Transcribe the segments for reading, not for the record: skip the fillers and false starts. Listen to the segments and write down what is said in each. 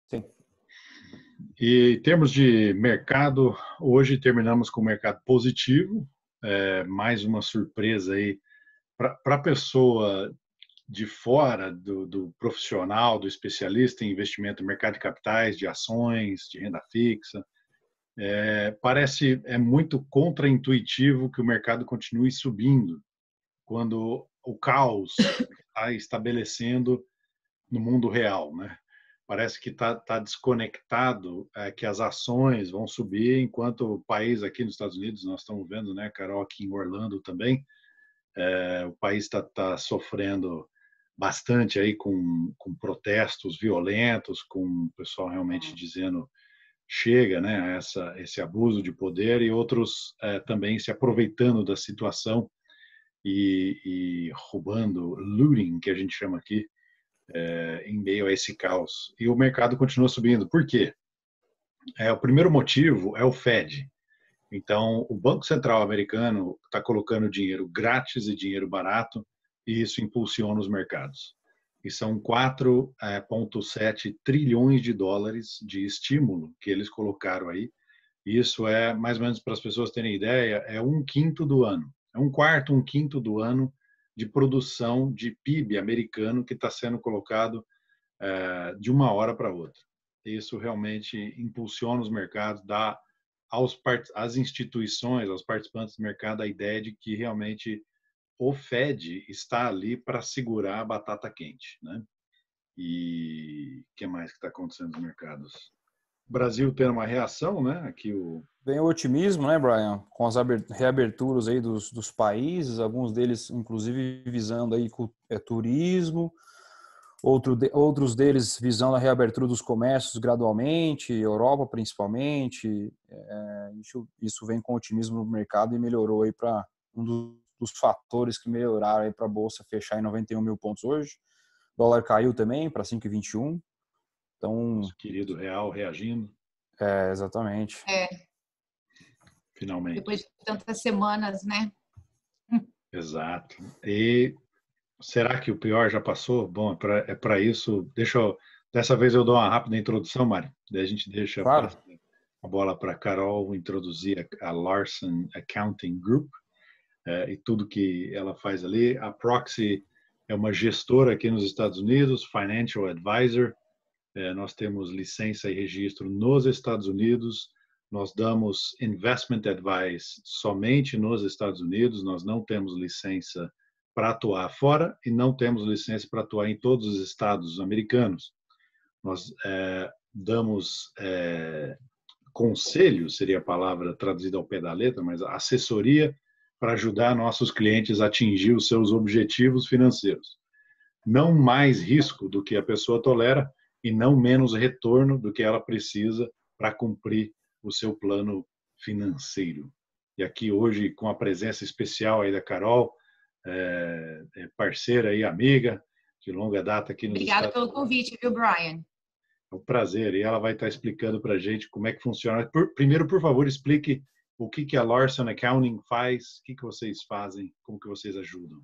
Sim. E em termos de mercado, hoje terminamos com o mercado positivo, mais uma surpresa aí para a pessoa de fora do profissional, do especialista em investimento em mercado de capitais, de ações, de renda fixa. Parece muito contraintuitivo que o mercado continue subindo quando o caos está estabelecendo no mundo real, né? Parece que está desconectado, que as ações vão subir, enquanto o país aqui nos Estados Unidos, nós estamos vendo, né, Carol, aqui em Orlando também, o país está sofrendo bastante aí com protestos violentos, com o pessoal realmente dizendo chega, né, esse abuso de poder e outros também se aproveitando da situação e roubando, looting, que a gente chama aqui, em meio a esse caos. E o mercado continua subindo. Por quê? O primeiro motivo é o Fed. Então, o Banco Central americano está colocando dinheiro grátis e dinheiro barato, e isso impulsiona os mercados. E são 4,7 trilhões de dólares de estímulo que eles colocaram aí. Isso é, mais ou menos para as pessoas terem ideia, é um quinto do ano. É um quarto, um quinto do ano de produção de PIB americano que está sendo colocado de uma hora para outra. Isso realmente impulsiona os mercados, dá às instituições, aos participantes do mercado, a ideia de que realmente o Fed está ali para segurar a batata quente, né? E o que mais que está acontecendo nos mercados? O Brasil tendo uma reação, né? Aqui Bem o otimismo, né, Brian? Com as reaberturas aí dos países, alguns deles, inclusive, visando aí turismo, outros deles visando a reabertura dos comércios gradualmente, Europa principalmente. Isso vem com otimismo no mercado e melhorou aí para dos fatores que melhoraram aí para a Bolsa fechar em 91 mil pontos hoje. O dólar caiu também para 5,21. Então, nosso querido real reagindo. Exatamente. Finalmente. Depois de tantas semanas, né? Exato. E será que o pior já passou? Bom, é para isso. Dessa vez eu dou uma rápida introdução, Mari. Daí a gente deixa Claro. a bola para a Carol introduzir a Larson Accounting Group e tudo que ela faz ali. A Proxy é uma gestora aqui nos Estados Unidos, Financial Advisor. Nós temos licença e registro nos Estados Unidos. Nós damos investment advice somente nos Estados Unidos. Nós não temos licença para atuar fora e não temos licença para atuar em todos os estados americanos. Nós damos conselho, seria a palavra traduzida ao pé da letra, mas assessoria para ajudar nossos clientes a atingir os seus objetivos financeiros. Não mais risco do que a pessoa tolera e não menos retorno do que ela precisa para cumprir o seu plano financeiro. E aqui hoje, com a presença especial aí da Carol, parceira e amiga de longa data aqui nos Obrigada Estados pelo convite, viu, Brian? É um prazer. E ela vai estar explicando para a gente como é que funciona. Primeiro, por favor, explique o que a Larson Accounting faz, o que vocês fazem, como que vocês ajudam.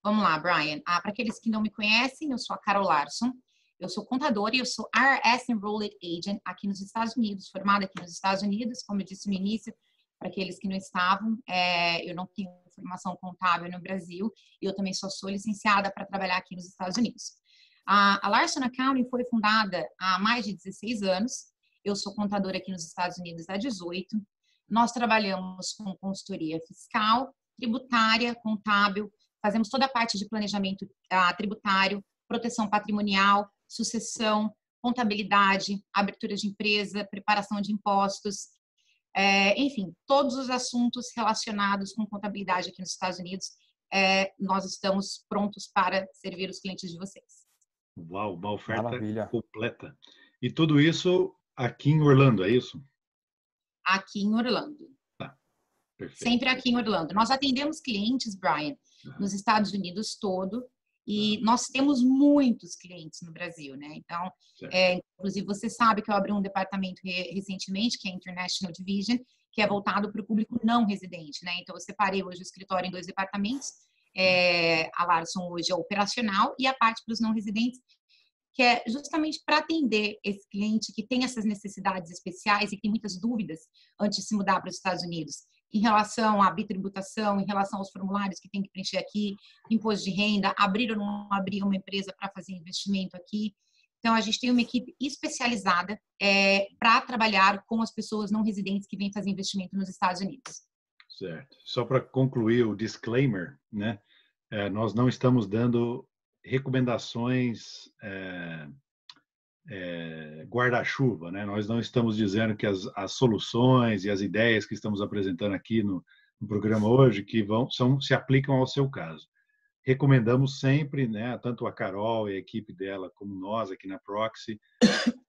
Vamos lá, Brian. Para aqueles que não me conhecem, eu sou a Carol Larson. Eu sou contadora e eu sou IRS Enrolled Agent aqui nos Estados Unidos, formada aqui nos Estados Unidos, como eu disse no início, para aqueles que não estavam, eu não tenho formação contábil no Brasil e eu também só sou licenciada para trabalhar aqui nos Estados Unidos. A Larson Accounting foi fundada há mais de 16 anos. Eu sou contadora aqui nos Estados Unidos há 18. Nós trabalhamos com consultoria fiscal, tributária, contábil, fazemos toda a parte de planejamento tributário, proteção patrimonial, sucessão, contabilidade, abertura de empresa, preparação de impostos, enfim, todos os assuntos relacionados com contabilidade aqui nos Estados Unidos, nós estamos prontos para servir os clientes de vocês. Uau, uma oferta Maravilha. completa. E tudo isso aqui em Orlando, é isso? Aqui em Orlando. Tá, perfeito. Sempre aqui em Orlando. Nós atendemos clientes, Brian, nos Estados Unidos todo, e nós temos muitos clientes no Brasil, né? Então, inclusive, você sabe que eu abri um departamento recentemente, que é a International Division, que é voltado para o público não residente, né? Então, eu separei hoje o escritório em 2 departamentos. A Larson hoje é operacional e a parte para os não residentes. que é justamente para atender esse cliente que tem essas necessidades especiais e que tem muitas dúvidas antes de se mudar para os Estados Unidos, em relação à bitributação, em relação aos formulários que tem que preencher aqui, imposto de renda, abrir ou não abrir uma empresa para fazer investimento aqui. Então, a gente tem uma equipe especializada para trabalhar com as pessoas não residentes que vêm fazer investimento nos Estados Unidos. Certo. Só para concluir o disclaimer, né? Nós não estamos dando recomendações guarda-chuva, né? Nós não estamos dizendo que as soluções e as ideias que estamos apresentando aqui no programa hoje que se aplicam ao seu caso. Recomendamos sempre, né, tanto a Carol e a equipe dela, como nós aqui na Proxy,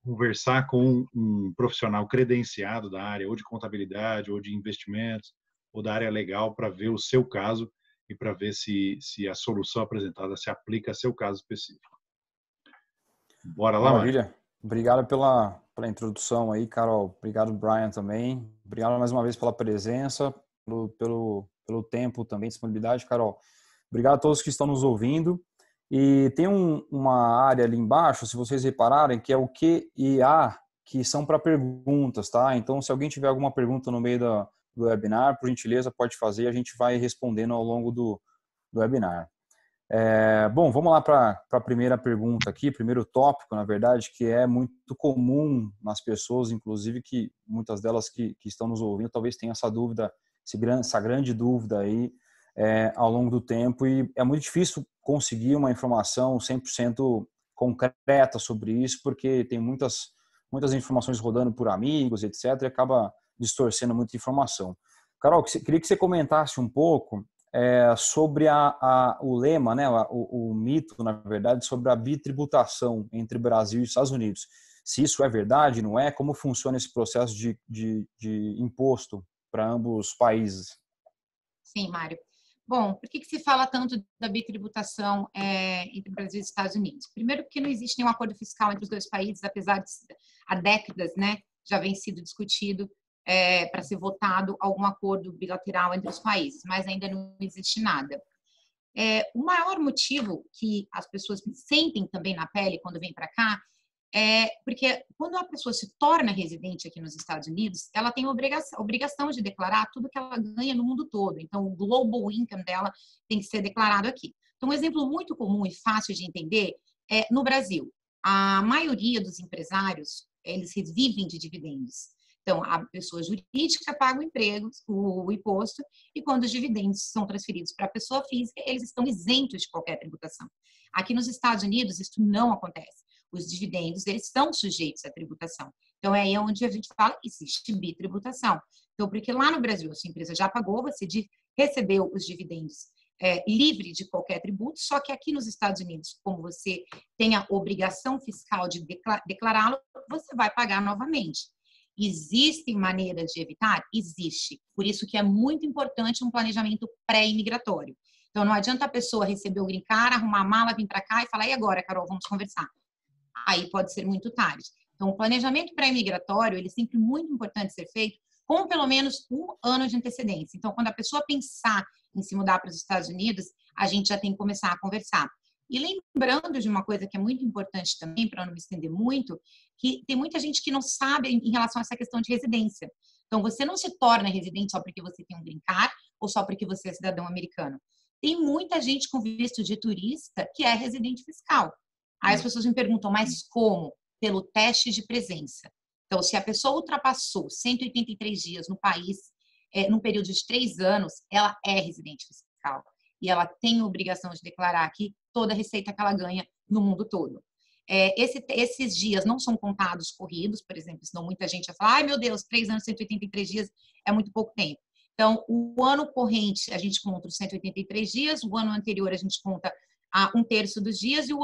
conversar com um profissional credenciado da área, ou de contabilidade, ou de investimentos, ou da área legal, para ver o seu caso e para ver se a solução apresentada se aplica ao seu caso específico. Bora lá, Mário? Maravilha. Obrigado pela introdução aí, Carol. Obrigado, Brian, também. Obrigado mais uma vez pela presença, pelo tempo também, disponibilidade, Carol. Obrigado a todos que estão nos ouvindo. E tem uma área ali embaixo, se vocês repararem, que é o Q e A, que são para perguntas, tá? Então, se alguém tiver alguma pergunta no meio do webinar, por gentileza, pode fazer, a gente vai respondendo ao longo do webinar. Bom, vamos lá para a primeira pergunta aqui, primeiro tópico, na verdade, que é muito comum nas pessoas, inclusive que muitas delas que estão nos ouvindo, talvez tenham essa dúvida, essa grande dúvida aí ao longo do tempo, e é muito difícil conseguir uma informação 100% concreta sobre isso, porque tem muitas informações rodando por amigos, etc., e acaba distorcendo muita informação. Carol, queria que você comentasse um pouco sobre o lema, né, o mito, na verdade, sobre a bitributação entre Brasil e Estados Unidos. Se isso é verdade, não é? Como funciona esse processo de imposto para ambos os países? Sim, Mário. Bom, por que se fala tanto da bitributação entre Brasil e Estados Unidos? Primeiro, porque não existe nenhum acordo fiscal entre os dois países, apesar de há décadas, né, já vem sido discutido para ser votado algum acordo bilateral entre os países, mas ainda não existe nada. O maior motivo que as pessoas sentem também na pele quando vêm para cá porque quando a pessoa se torna residente aqui nos Estados Unidos, ela tem a obrigação de declarar tudo que ela ganha no mundo todo. Então, o global income dela tem que ser declarado aqui. Então, um exemplo muito comum e fácil de entender é no Brasil. A maioria dos empresários, eles vivem de dividendos. Então, a pessoa jurídica paga o imposto, e quando os dividendos são transferidos para a pessoa física, eles estão isentos de qualquer tributação. Aqui nos Estados Unidos, isso não acontece. Os dividendos, eles estão sujeitos à tributação. Então, é aí onde a gente fala, existe bitributação. Então, porque lá no Brasil, a sua empresa já pagou, você recebeu os dividendos livre de qualquer tributo, só que aqui nos Estados Unidos, como você tem a obrigação fiscal de declará-lo, você vai pagar novamente. Existem maneiras de evitar? Existe. Por isso que é muito importante um planejamento pré-imigratório. Então, não adianta a pessoa receber o green card, arrumar a mala, vir para cá e falar, e agora, Carol, vamos conversar. Aí pode ser muito tarde. Então, o planejamento pré-imigratório, ele é sempre muito importante ser feito com pelo menos 1 ano de antecedência. Então, quando a pessoa pensar em se mudar para os Estados Unidos, a gente já tem que começar a conversar. E lembrando de uma coisa que é muito importante também, para não me estender muito, que tem muita gente que não sabe em relação a essa questão de residência. Então, você não se torna residente só porque você tem um green card ou só porque você é cidadão americano. Tem muita gente com visto de turista que é residente fiscal. Aí as pessoas me perguntam, mas como? Pelo teste de presença. Então, se a pessoa ultrapassou 183 dias no país, num período de 3 anos, ela é residente fiscal. E ela tem a obrigação de declarar aqui toda a receita que ela ganha no mundo todo. Esses dias não são contados corridos, por exemplo, senão muita gente vai falar, ai meu Deus, 3 anos, 183 dias é muito pouco tempo. Então, o ano corrente a gente conta os 183 dias, o ano anterior a gente conta 1/3 dos dias e o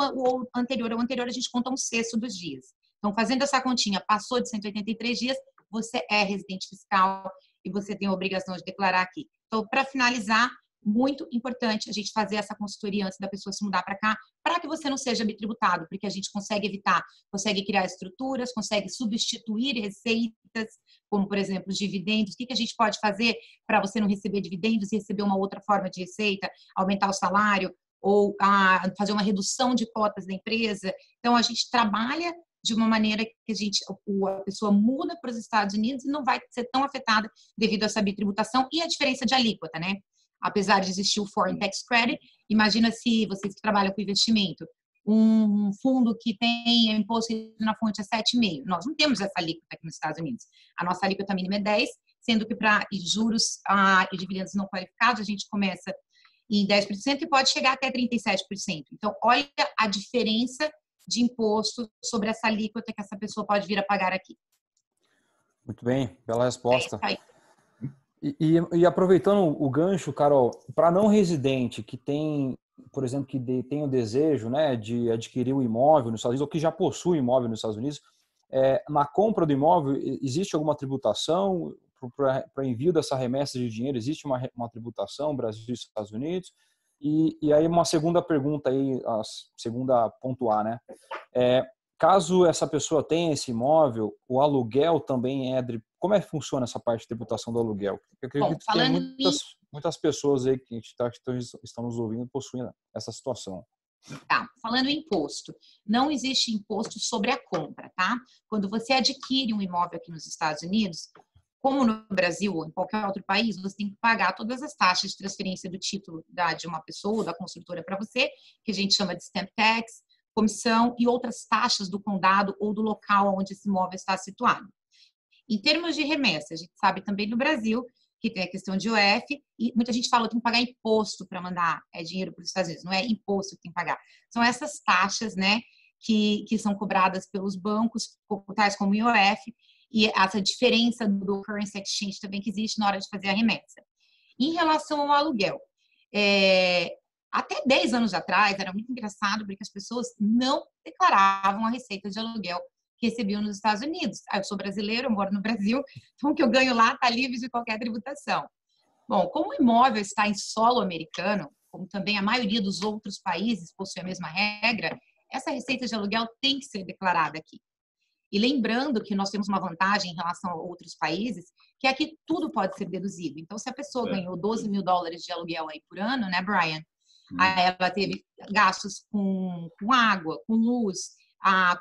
anterior ao anterior a gente conta 1/6 dos dias. Então, fazendo essa continha, passou de 183 dias, você é residente fiscal e você tem a obrigação de declarar aqui. Então, para finalizar, muito importante a gente fazer essa consultoria antes da pessoa se mudar para cá, para que você não seja bitributado, porque a gente consegue evitar, consegue criar estruturas, consegue substituir receitas, como, por exemplo, os dividendos. O que a gente pode fazer para você não receber dividendos e receber uma outra forma de receita, aumentar o salário, ou fazer uma redução de cotas da empresa. Então, a gente trabalha de uma maneira que a pessoa muda para os Estados Unidos e não vai ser tão afetada devido a essa bitributação e a diferença de alíquota, né? Apesar de existir o Foreign Tax Credit, imagina se vocês que trabalham com investimento, um fundo que tem imposto na fonte é 7,5%. Nós não temos essa alíquota aqui nos Estados Unidos. A nossa alíquota mínima é 10%, sendo que para juros e dividendos não qualificados, a gente começa em 10% e pode chegar até 37%. Então, olha a diferença de imposto sobre essa alíquota que essa pessoa pode vir a pagar aqui. Muito bem, bela resposta. É isso aí. E aproveitando o gancho, Carol, para não residente que tem, por exemplo, que tem o desejo, né, de adquirir um imóvel nos Estados Unidos ou que já possui imóvel nos Estados Unidos, na compra do imóvel existe alguma tributação para envio dessa remessa de dinheiro? Existe uma tributação Brasil e Estados Unidos? E aí uma segunda pergunta aí, a segunda a pontuar, né? Caso essa pessoa tenha esse imóvel, o aluguel também como é que funciona essa parte de tributação do aluguel? Eu acredito que tem muitas pessoas aí que estão nos ouvindo possuem essa situação. Tá, falando em imposto, não existe imposto sobre a compra, tá? Quando você adquire um imóvel aqui nos Estados Unidos, como no Brasil ou em qualquer outro país, você tem que pagar todas as taxas de transferência do título de uma pessoa ou da construtora para você, que a gente chama de stamp tax, comissão e outras taxas do condado ou do local onde esse imóvel está situado. Em termos de remessa, a gente sabe também no Brasil que tem a questão de IOF e muita gente fala que tem que pagar imposto para mandar dinheiro para os Estados Unidos. Não é imposto que tem que pagar. São essas taxas, né, que são cobradas pelos bancos, tais como o IOF, e essa diferença do currency exchange também que existe na hora de fazer a remessa. Em relação ao aluguel, até 10 anos atrás era muito engraçado porque as pessoas não declaravam a receita de aluguel que recebiam nos Estados Unidos. Eu sou brasileiro, eu moro no Brasil, então o que eu ganho lá está livre de qualquer tributação. Bom, como o imóvel está em solo americano, como também a maioria dos outros países possui a mesma regra, essa receita de aluguel tem que ser declarada aqui. E lembrando que nós temos uma vantagem em relação a outros países, que aqui tudo pode ser deduzido. Então, se a pessoa ganhou $12 mil de aluguel aí por ano, né, Brian? Aí ela teve gastos com água, com luz,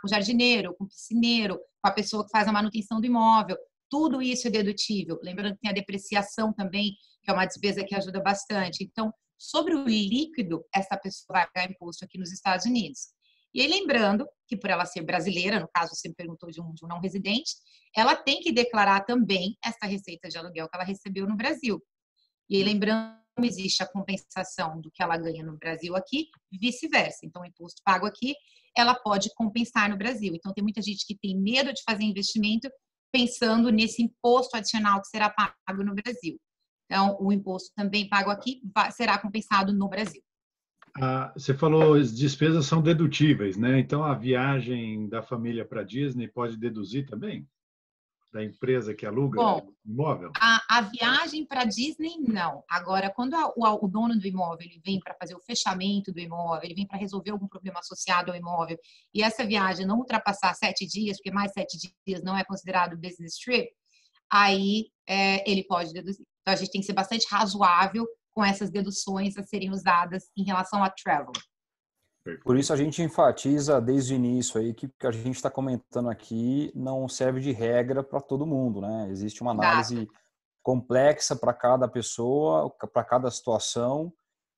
com jardineiro, com piscineiro, com a pessoa que faz a manutenção do imóvel. Tudo isso é dedutível. Lembrando que tem a depreciação também, que é uma despesa que ajuda bastante. Então, sobre o líquido, essa pessoa vai pagar imposto aqui nos Estados Unidos. E aí, lembrando que por ela ser brasileira, no caso você me perguntou de um não residente, ela tem que declarar também essa receita de aluguel que ela recebeu no Brasil. E aí, lembrando, existe a compensação do que ela ganha no Brasil aqui, vice-versa. Então, o imposto pago aqui, ela pode compensar no Brasil. Então, tem muita gente que tem medo de fazer investimento pensando nesse imposto adicional que será pago no Brasil. Então, o imposto também pago aqui será compensado no Brasil. Você falou as despesas são dedutíveis, né? Então, a viagem da família para Disney pode deduzir também? Da empresa que aluga o imóvel? A viagem para Disney, não. Agora, quando o dono do imóvel ele vem para fazer o fechamento do imóvel, ele vem para resolver algum problema associado ao imóvel, e essa viagem não ultrapassar 7 dias, porque mais 7 dias não é considerado business trip, aí ele pode deduzir. Então, a gente tem que ser bastante razoável com essas deduções a serem usadas em relação a travel. Por isso a gente enfatiza desde o início aí que o que a gente está comentando aqui não serve de regra para todo mundo, né? Existe uma análise complexa para cada pessoa, para cada situação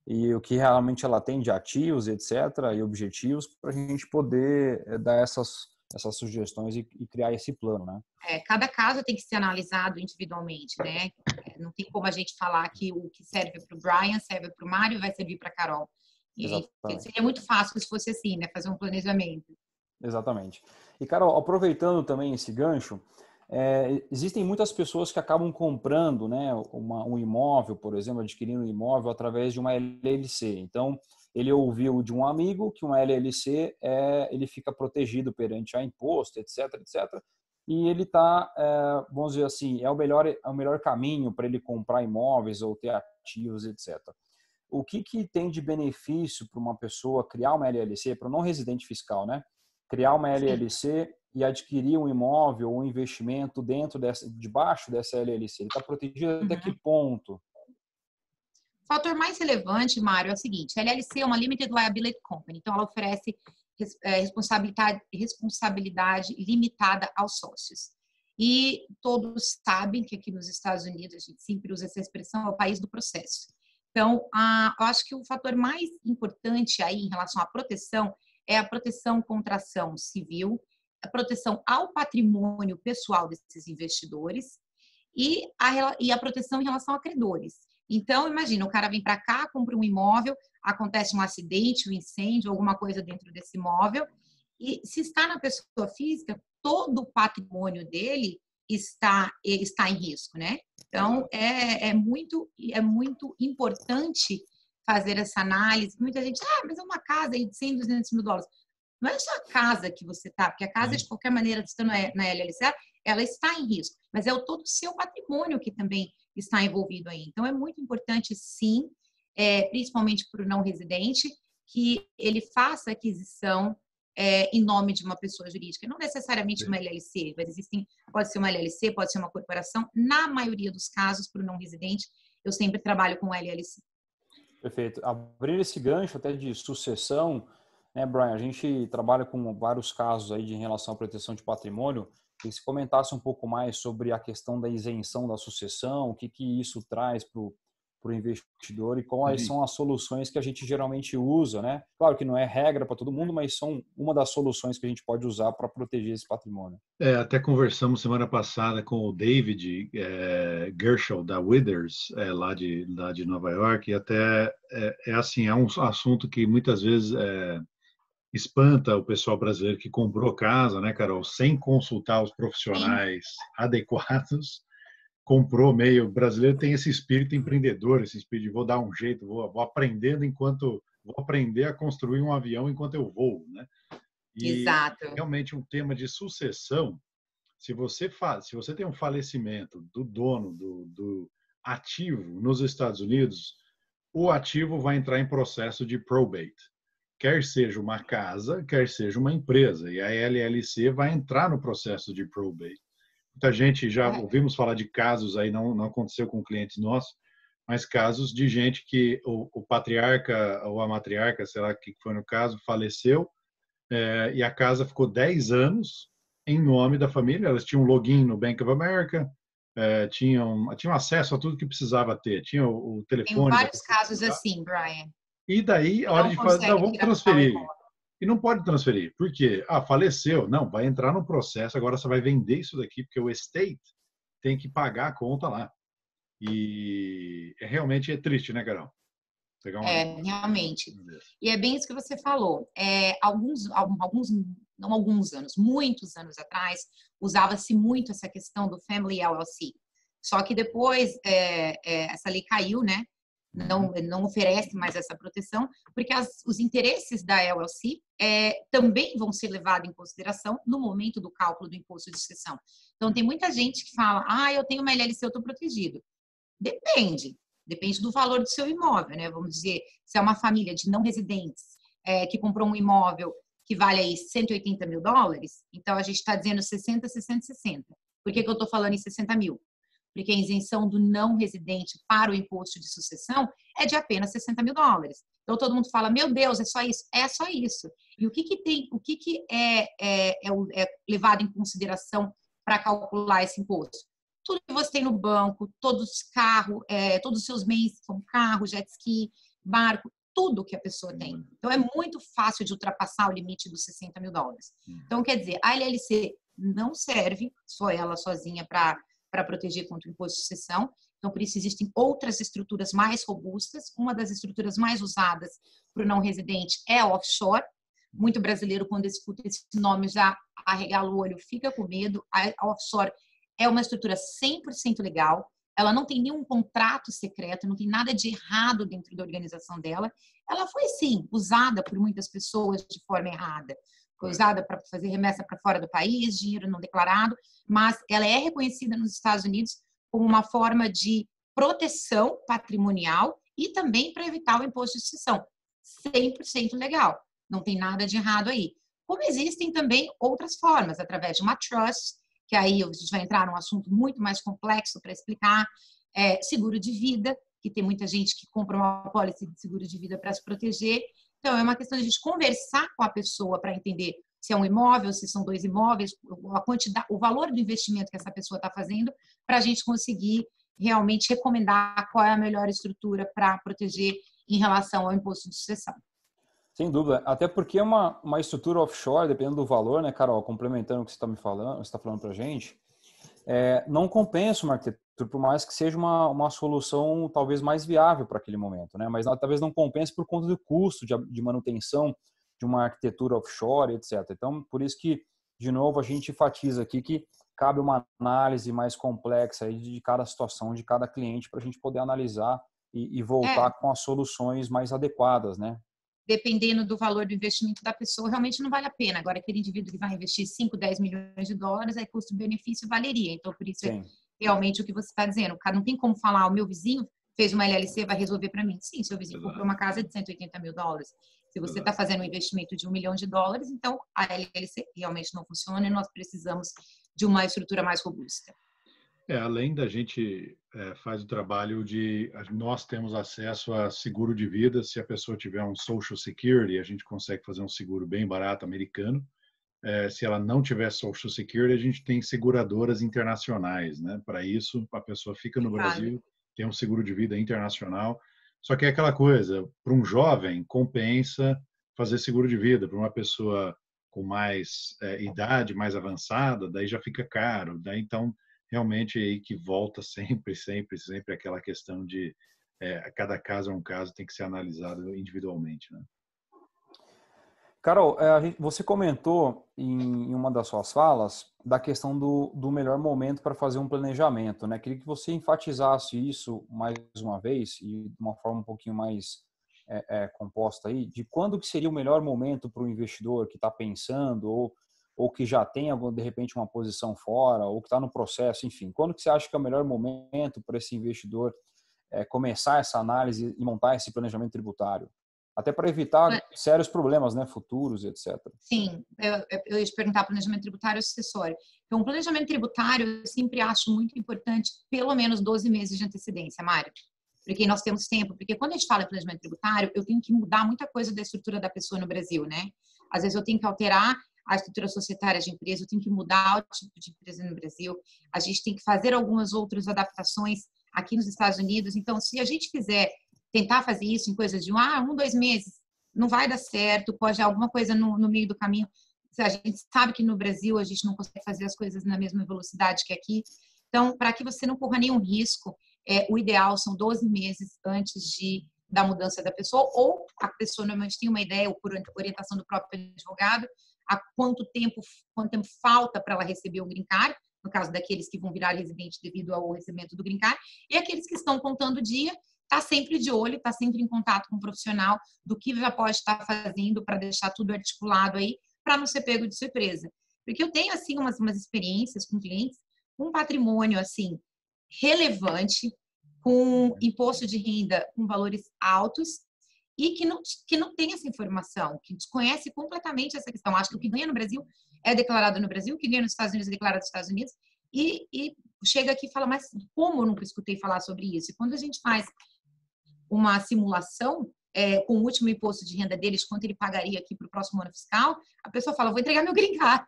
e o que realmente ela tem de ativos, etc., e objetivos para a gente poder dar essas sugestões e criar esse plano, né? Cada caso tem que ser analisado individualmente, né? Não tem como a gente falar que o que serve para o Brian serve para o Mário e vai servir para a Carol. E seria muito fácil se fosse assim, né? Fazer um planejamento. Exatamente. E, Carol, aproveitando também esse gancho, existem muitas pessoas que acabam comprando, né, um imóvel, por exemplo, adquirindo um imóvel através de uma LLC. Então, ele ouviu de um amigo que uma LLC ele fica protegido perante a imposto, etc., etc., e ele está, vamos dizer assim, é o melhor caminho para ele comprar imóveis ou ter ativos, etc. O que tem de benefício para uma pessoa criar uma LLC, para um não residente fiscal, né? Criar uma LLC e adquirir um imóvel ou um investimento debaixo dessa LLC? Ele está protegido até que ponto? O fator mais relevante, Mário, é o seguinte: a LLC é uma Limited Liability Company, então ela oferece responsabilidade limitada aos sócios. E todos sabem que aqui nos Estados Unidos, a gente sempre usa essa expressão, é o país do processo. Então, eu acho que o fator mais importante aí em relação à proteção é a proteção contra ação civil, a proteção ao patrimônio pessoal desses investidores e a proteção em relação a credores. Então, imagina, o cara vem para cá, compra um imóvel, acontece um acidente, um incêndio, alguma coisa dentro desse imóvel, e se está na pessoa física, todo o patrimônio dele está em risco, né? Então, é muito importante fazer essa análise. Muita gente, mas é uma casa aí de 100, 200 mil dólares. Não é só a casa que você está, porque a casa, de qualquer maneira, estando na LLC, ela está em risco, mas é todo o seu patrimônio que também está envolvido aí. Então, é muito importante, sim, principalmente para o não residente, que ele faça aquisição em nome de uma pessoa jurídica. Não necessariamente uma LLC, mas pode ser uma LLC, pode ser uma corporação. Na maioria dos casos, para o não residente, eu sempre trabalho com LLC. Perfeito. Abrir esse gancho até de sucessão, né, Brian? A gente trabalha com vários casos aí em relação à proteção de patrimônio. E se comentasse um pouco mais sobre a questão da isenção da sucessão, o que isso traz para o investidor e quais são as soluções que a gente geralmente usa, né? Claro que não é regra para todo mundo, mas são uma das soluções que a gente pode usar para proteger esse patrimônio. Até conversamos semana passada com o David Gershel, da Withers, lá de Nova York, e até assim, é um assunto que muitas vezes espanta o pessoal brasileiro que comprou casa, né, Carol, sem consultar os profissionais adequados, comprou meio. O brasileiro tem esse espírito empreendedor, esse espírito de vou dar um jeito, vou aprendendo vou aprender a construir um avião enquanto eu voo, né? E Exato. realmente um tema de sucessão, se você tem um falecimento do dono do ativo nos Estados Unidos, o ativo vai entrar em processo de probate. Quer seja uma casa, quer seja uma empresa. E a LLC vai entrar no processo de probate. Muita gente já ouvimos falar de casos aí, não aconteceu com clientes nossos, mas casos de gente que o patriarca ou a matriarca, sei lá o que foi no caso, faleceu e a casa ficou 10 anos em nome da família. Elas tinham login no Bank of America, tinham acesso a tudo que precisava ter. Tinha o telefone. Tem vários casos assim, Brian. E daí, a hora de fazer, não, vamos transferir. E não pode transferir. Por quê? Faleceu. Não, vai entrar no processo, agora você vai vender isso daqui, porque o estate tem que pagar a conta lá. E realmente é triste, né, Carol? Realmente. E é bem isso que você falou. Muitos anos atrás, usava-se muito essa questão do Family LLC. Só que depois essa lei caiu, né? Não oferece mais essa proteção, porque os interesses da LLC também vão ser levados em consideração no momento do cálculo do imposto de sucessão. Então, tem muita gente que fala, eu tenho uma LLC, eu estou protegido. Depende do valor do seu imóvel, né? Vamos dizer, se é uma família de não residentes que comprou um imóvel que vale aí 180 mil dólares, então a gente está dizendo 60, 60, 60. Por que eu estou falando em 60 mil? Porque a isenção do não residente para o imposto de sucessão é de apenas 60 mil dólares. Então, todo mundo fala, meu Deus, é só isso? É só isso. E o que é levado em consideração para calcular esse imposto? Tudo que você tem no banco, todos os seus bens, como carro, jet ski, barco, tudo que a pessoa tem. Então, é muito fácil de ultrapassar o limite dos 60 mil dólares. Então, quer dizer, a LLC não serve, só ela sozinha, para proteger contra o imposto de sucessão. Então, por isso, existem outras estruturas mais robustas. Uma das estruturas mais usadas para o não residente é a offshore. Muito brasileiro, quando escuta esse nome, já arregala o olho, fica com medo. A offshore é uma estrutura 100% legal. Ela não tem nenhum contrato secreto, não tem nada de errado dentro da organização dela. Ela foi, sim, usada por muitas pessoas de forma errada. Foi usada para fazer remessa para fora do país, dinheiro não declarado, mas ela é reconhecida nos Estados Unidos como uma forma de proteção patrimonial e também para evitar o imposto de sucessão. 100% legal, não tem nada de errado aí. Como existem também outras formas, através de uma trust, que aí a gente vai entrar num assunto muito mais complexo para explicar, seguro de vida. que tem muita gente que compra uma apólice de seguro de vida para se proteger. Então, é uma questão de a gente conversar com a pessoa para entender se é um imóvel, se são 2 imóveis, a quantidade, o valor do investimento que essa pessoa está fazendo, para a gente conseguir realmente recomendar qual é a melhor estrutura para proteger em relação ao imposto de sucessão. Sem dúvida, até porque é uma estrutura offshore, dependendo do valor, né, Carol, complementando o que você está me falando, você está falando para a gente, não compensa uma arquitetura, por mais que seja uma solução talvez mais viável para aquele momento, né, mas talvez não compense por conta do custo de manutenção de uma arquitetura offshore, etc. Então, por isso que, de novo, a gente enfatiza aqui que cabe uma análise mais complexa aí de cada situação, de cada cliente, para a gente poder analisar e voltar com as soluções mais adequadas, né? Dependendo do valor do investimento da pessoa, realmente não vale a pena. Agora, aquele indivíduo que vai investir 5, 10 milhões de dólares, aí custo-benefício valeria. Então, por isso, é realmente o que você está dizendo. O cara não tem como falar, o meu vizinho fez uma LLC, vai resolver para mim. Sim, seu vizinho comprou uma casa de 180 mil dólares. Se você está fazendo um investimento de $1 milhão, então a LLC realmente não funciona e nós precisamos de uma estrutura mais robusta. Além da gente faz o trabalho de nós temos acesso a seguro de vida, se a pessoa tiver um Social Security, a gente consegue fazer um seguro bem barato americano. Se ela não tiver Social Security, a gente tem seguradoras internacionais, né? Para isso, a pessoa fica no Brasil, tem um seguro de vida internacional. Só que é aquela coisa, para um jovem compensa fazer seguro de vida, para uma pessoa com mais idade, mais avançada, daí já fica caro. Daí então realmente é aí que volta sempre aquela questão de cada caso é um caso, tem que ser analisado individualmente, né? Carol, você comentou em uma das suas falas da questão do melhor momento para fazer um planejamento, né? Queria que você enfatizasse isso mais uma vez e de uma forma um pouquinho mais composta aí, de quando que seria o melhor momento para o investidor que está pensando ou que já tem, de repente, uma posição fora, ou que está no processo, enfim. Quando que você acha que é o melhor momento para esse investidor começar essa análise e montar esse planejamento tributário? Até para evitar sérios problemas, né, futuros, etc. Sim, eu ia te perguntar planejamento tributário ou sucessório. Então, o planejamento tributário eu sempre acho muito importante, pelo menos 12 meses de antecedência, Mário. Porque nós temos tempo. Porque quando a gente fala em planejamento tributário, eu tenho que mudar muita coisa da estrutura da pessoa no Brasil, né? Às vezes eu tenho que alterar a estrutura societária de empresa, eu tenho que mudar o tipo de empresa no Brasil, a gente tem que fazer algumas outras adaptações aqui nos Estados Unidos. Então, se a gente quiser tentar fazer isso em coisa de 1, 2 meses, não vai dar certo, pode alguma coisa no meio do caminho. A gente sabe que no Brasil a gente não consegue fazer as coisas na mesma velocidade que aqui. Então, para que você não corra nenhum risco, o ideal são 12 meses antes da mudança da pessoa, ou a pessoa normalmente tem uma ideia, ou por orientação do próprio advogado, a quanto tempo falta para ela receber o green card, no caso daqueles que vão virar residente devido ao recebimento do green card, e aqueles que estão contando o dia, está sempre de olho, está sempre em contato com o profissional do que já pode estar fazendo para deixar tudo articulado aí, para não ser pego de surpresa. Porque eu tenho, assim, umas experiências com clientes, um patrimônio, assim, relevante, com imposto de renda com valores altos, e que não tem essa informação, que desconhece completamente essa questão. Acho que o que ganha no Brasil é declarado no Brasil, o que ganha nos Estados Unidos é declarado nos Estados Unidos, e chega aqui e fala, mas como eu nunca escutei falar sobre isso? E quando a gente faz uma simulação com o último imposto de renda deles, quanto ele pagaria aqui para o próximo ano fiscal, a pessoa fala, vou entregar meu green card.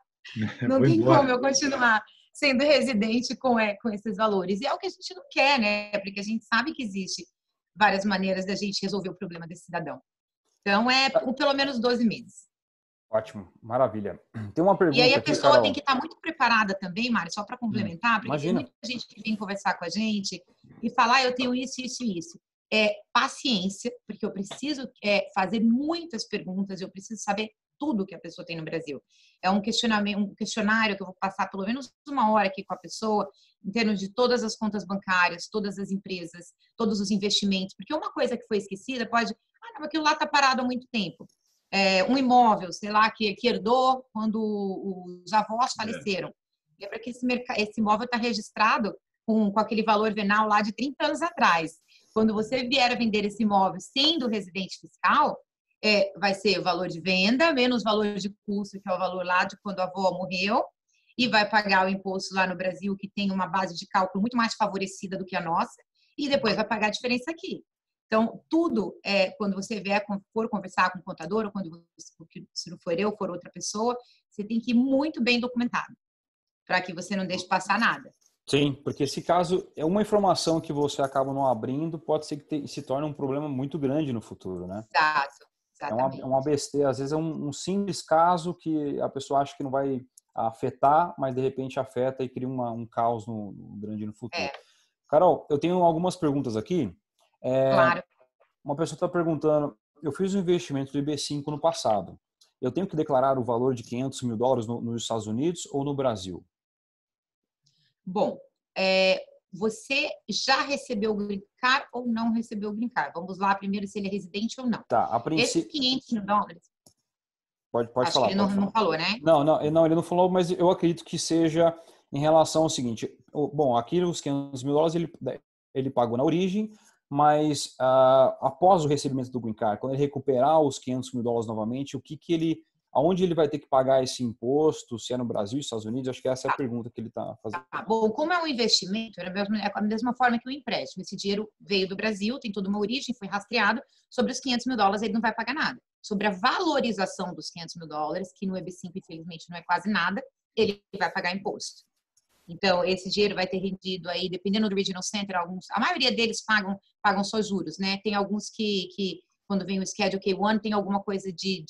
Não tem como eu continuar sendo residente com esses valores. E é o que a gente não quer, né? Porque a gente sabe que existe várias maneiras da gente resolver o problema desse cidadão. Então, por pelo menos 12 meses. Ótimo, maravilha. Tem uma pergunta aqui, E aí a aqui, pessoa Carol. tem que estar muito preparada também, Mário, só para complementar, porque Imagina. tem muita gente que vem conversar com a gente e falar, eu tenho isso, isso e isso. Paciência, porque eu preciso fazer muitas perguntas, eu preciso saber tudo que a pessoa tem no Brasil. É um questionário que eu vou passar pelo menos 1 hora aqui com a pessoa, em termos de todas as contas bancárias, todas as empresas, todos os investimentos, porque uma coisa que foi esquecida pode... não, aquilo lá está parado há muito tempo. Um imóvel, sei lá, que herdou quando os avós faleceram. Lembra que esse imóvel está registrado com aquele valor venal lá de 30 anos atrás. Quando você vier a vender esse imóvel sendo residente fiscal, vai ser o valor de venda menos o valor de custo, que é o valor lá de quando a avó morreu, e vai pagar o imposto lá no Brasil, que tem uma base de cálculo muito mais favorecida do que a nossa. e depois vai pagar a diferença aqui. Então, tudo, quando você for conversar com o contador, ou quando se não for eu, for outra pessoa, você tem que ir muito bem documentado, para que você não deixe passar nada. Sim, porque se caso é uma informação que você acaba não abrindo, pode ser que se torne um problema muito grande no futuro, né? Exato, exatamente. É uma besteira, às vezes é um simples caso que a pessoa acha que não vai afetar, mas de repente afeta e cria um caos grande no futuro. Carol, eu tenho algumas perguntas aqui. Claro. Uma pessoa está perguntando, eu fiz um investimento do IB5 no passado. Eu tenho que declarar o valor de $500 mil nos Estados Unidos ou no Brasil? Bom, você já recebeu o Green Card ou não recebeu o Green Card? Vamos lá primeiro se ele é residente ou não. Tá, a princípio... Esses $500 mil... Pode Acho falar. que ele não falou, né? Não, ele não falou, mas eu acredito que seja em relação ao seguinte. Bom, aqui os $500 mil ele pagou na origem, mas após o recebimento do Green Card, quando ele recuperar os $500 mil novamente, aonde ele vai ter que pagar esse imposto, se é no Brasil, Estados Unidos? Acho que essa é a pergunta que ele está fazendo. Bom, como é um investimento, é a mesma forma que o empréstimo. Esse dinheiro veio do Brasil, tem toda uma origem, foi rastreado. Sobre os $500 mil, ele não vai pagar nada. Sobre a valorização dos $500 mil, que no EB5, infelizmente, não é quase nada, ele vai pagar imposto. Então, esse dinheiro vai ter rendido aí, dependendo do Regional Center, a maioria deles pagam só juros, né? Tem alguns que quando vem o Schedule K1, tem alguma coisa de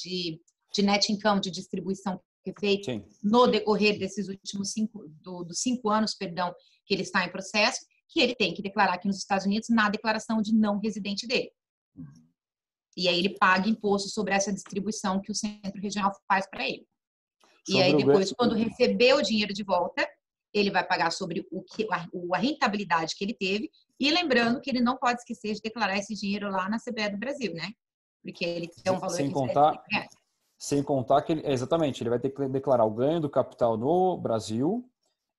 net income, de distribuição que é feito Sim. no decorrer desses últimos 5 anos, perdão, que ele está em processo, que ele tem que declarar aqui nos Estados Unidos na declaração de não residente dele. E aí ele paga imposto sobre essa distribuição que o Centro Regional faz para ele. E aí depois, quando receber o dinheiro de volta, ele vai pagar sobre a rentabilidade que ele teve. E lembrando que ele não pode esquecer de declarar esse dinheiro lá na CBE do Brasil, né? Porque ele tem um valor sem contar que exatamente, ele vai ter que declarar o ganho do capital no Brasil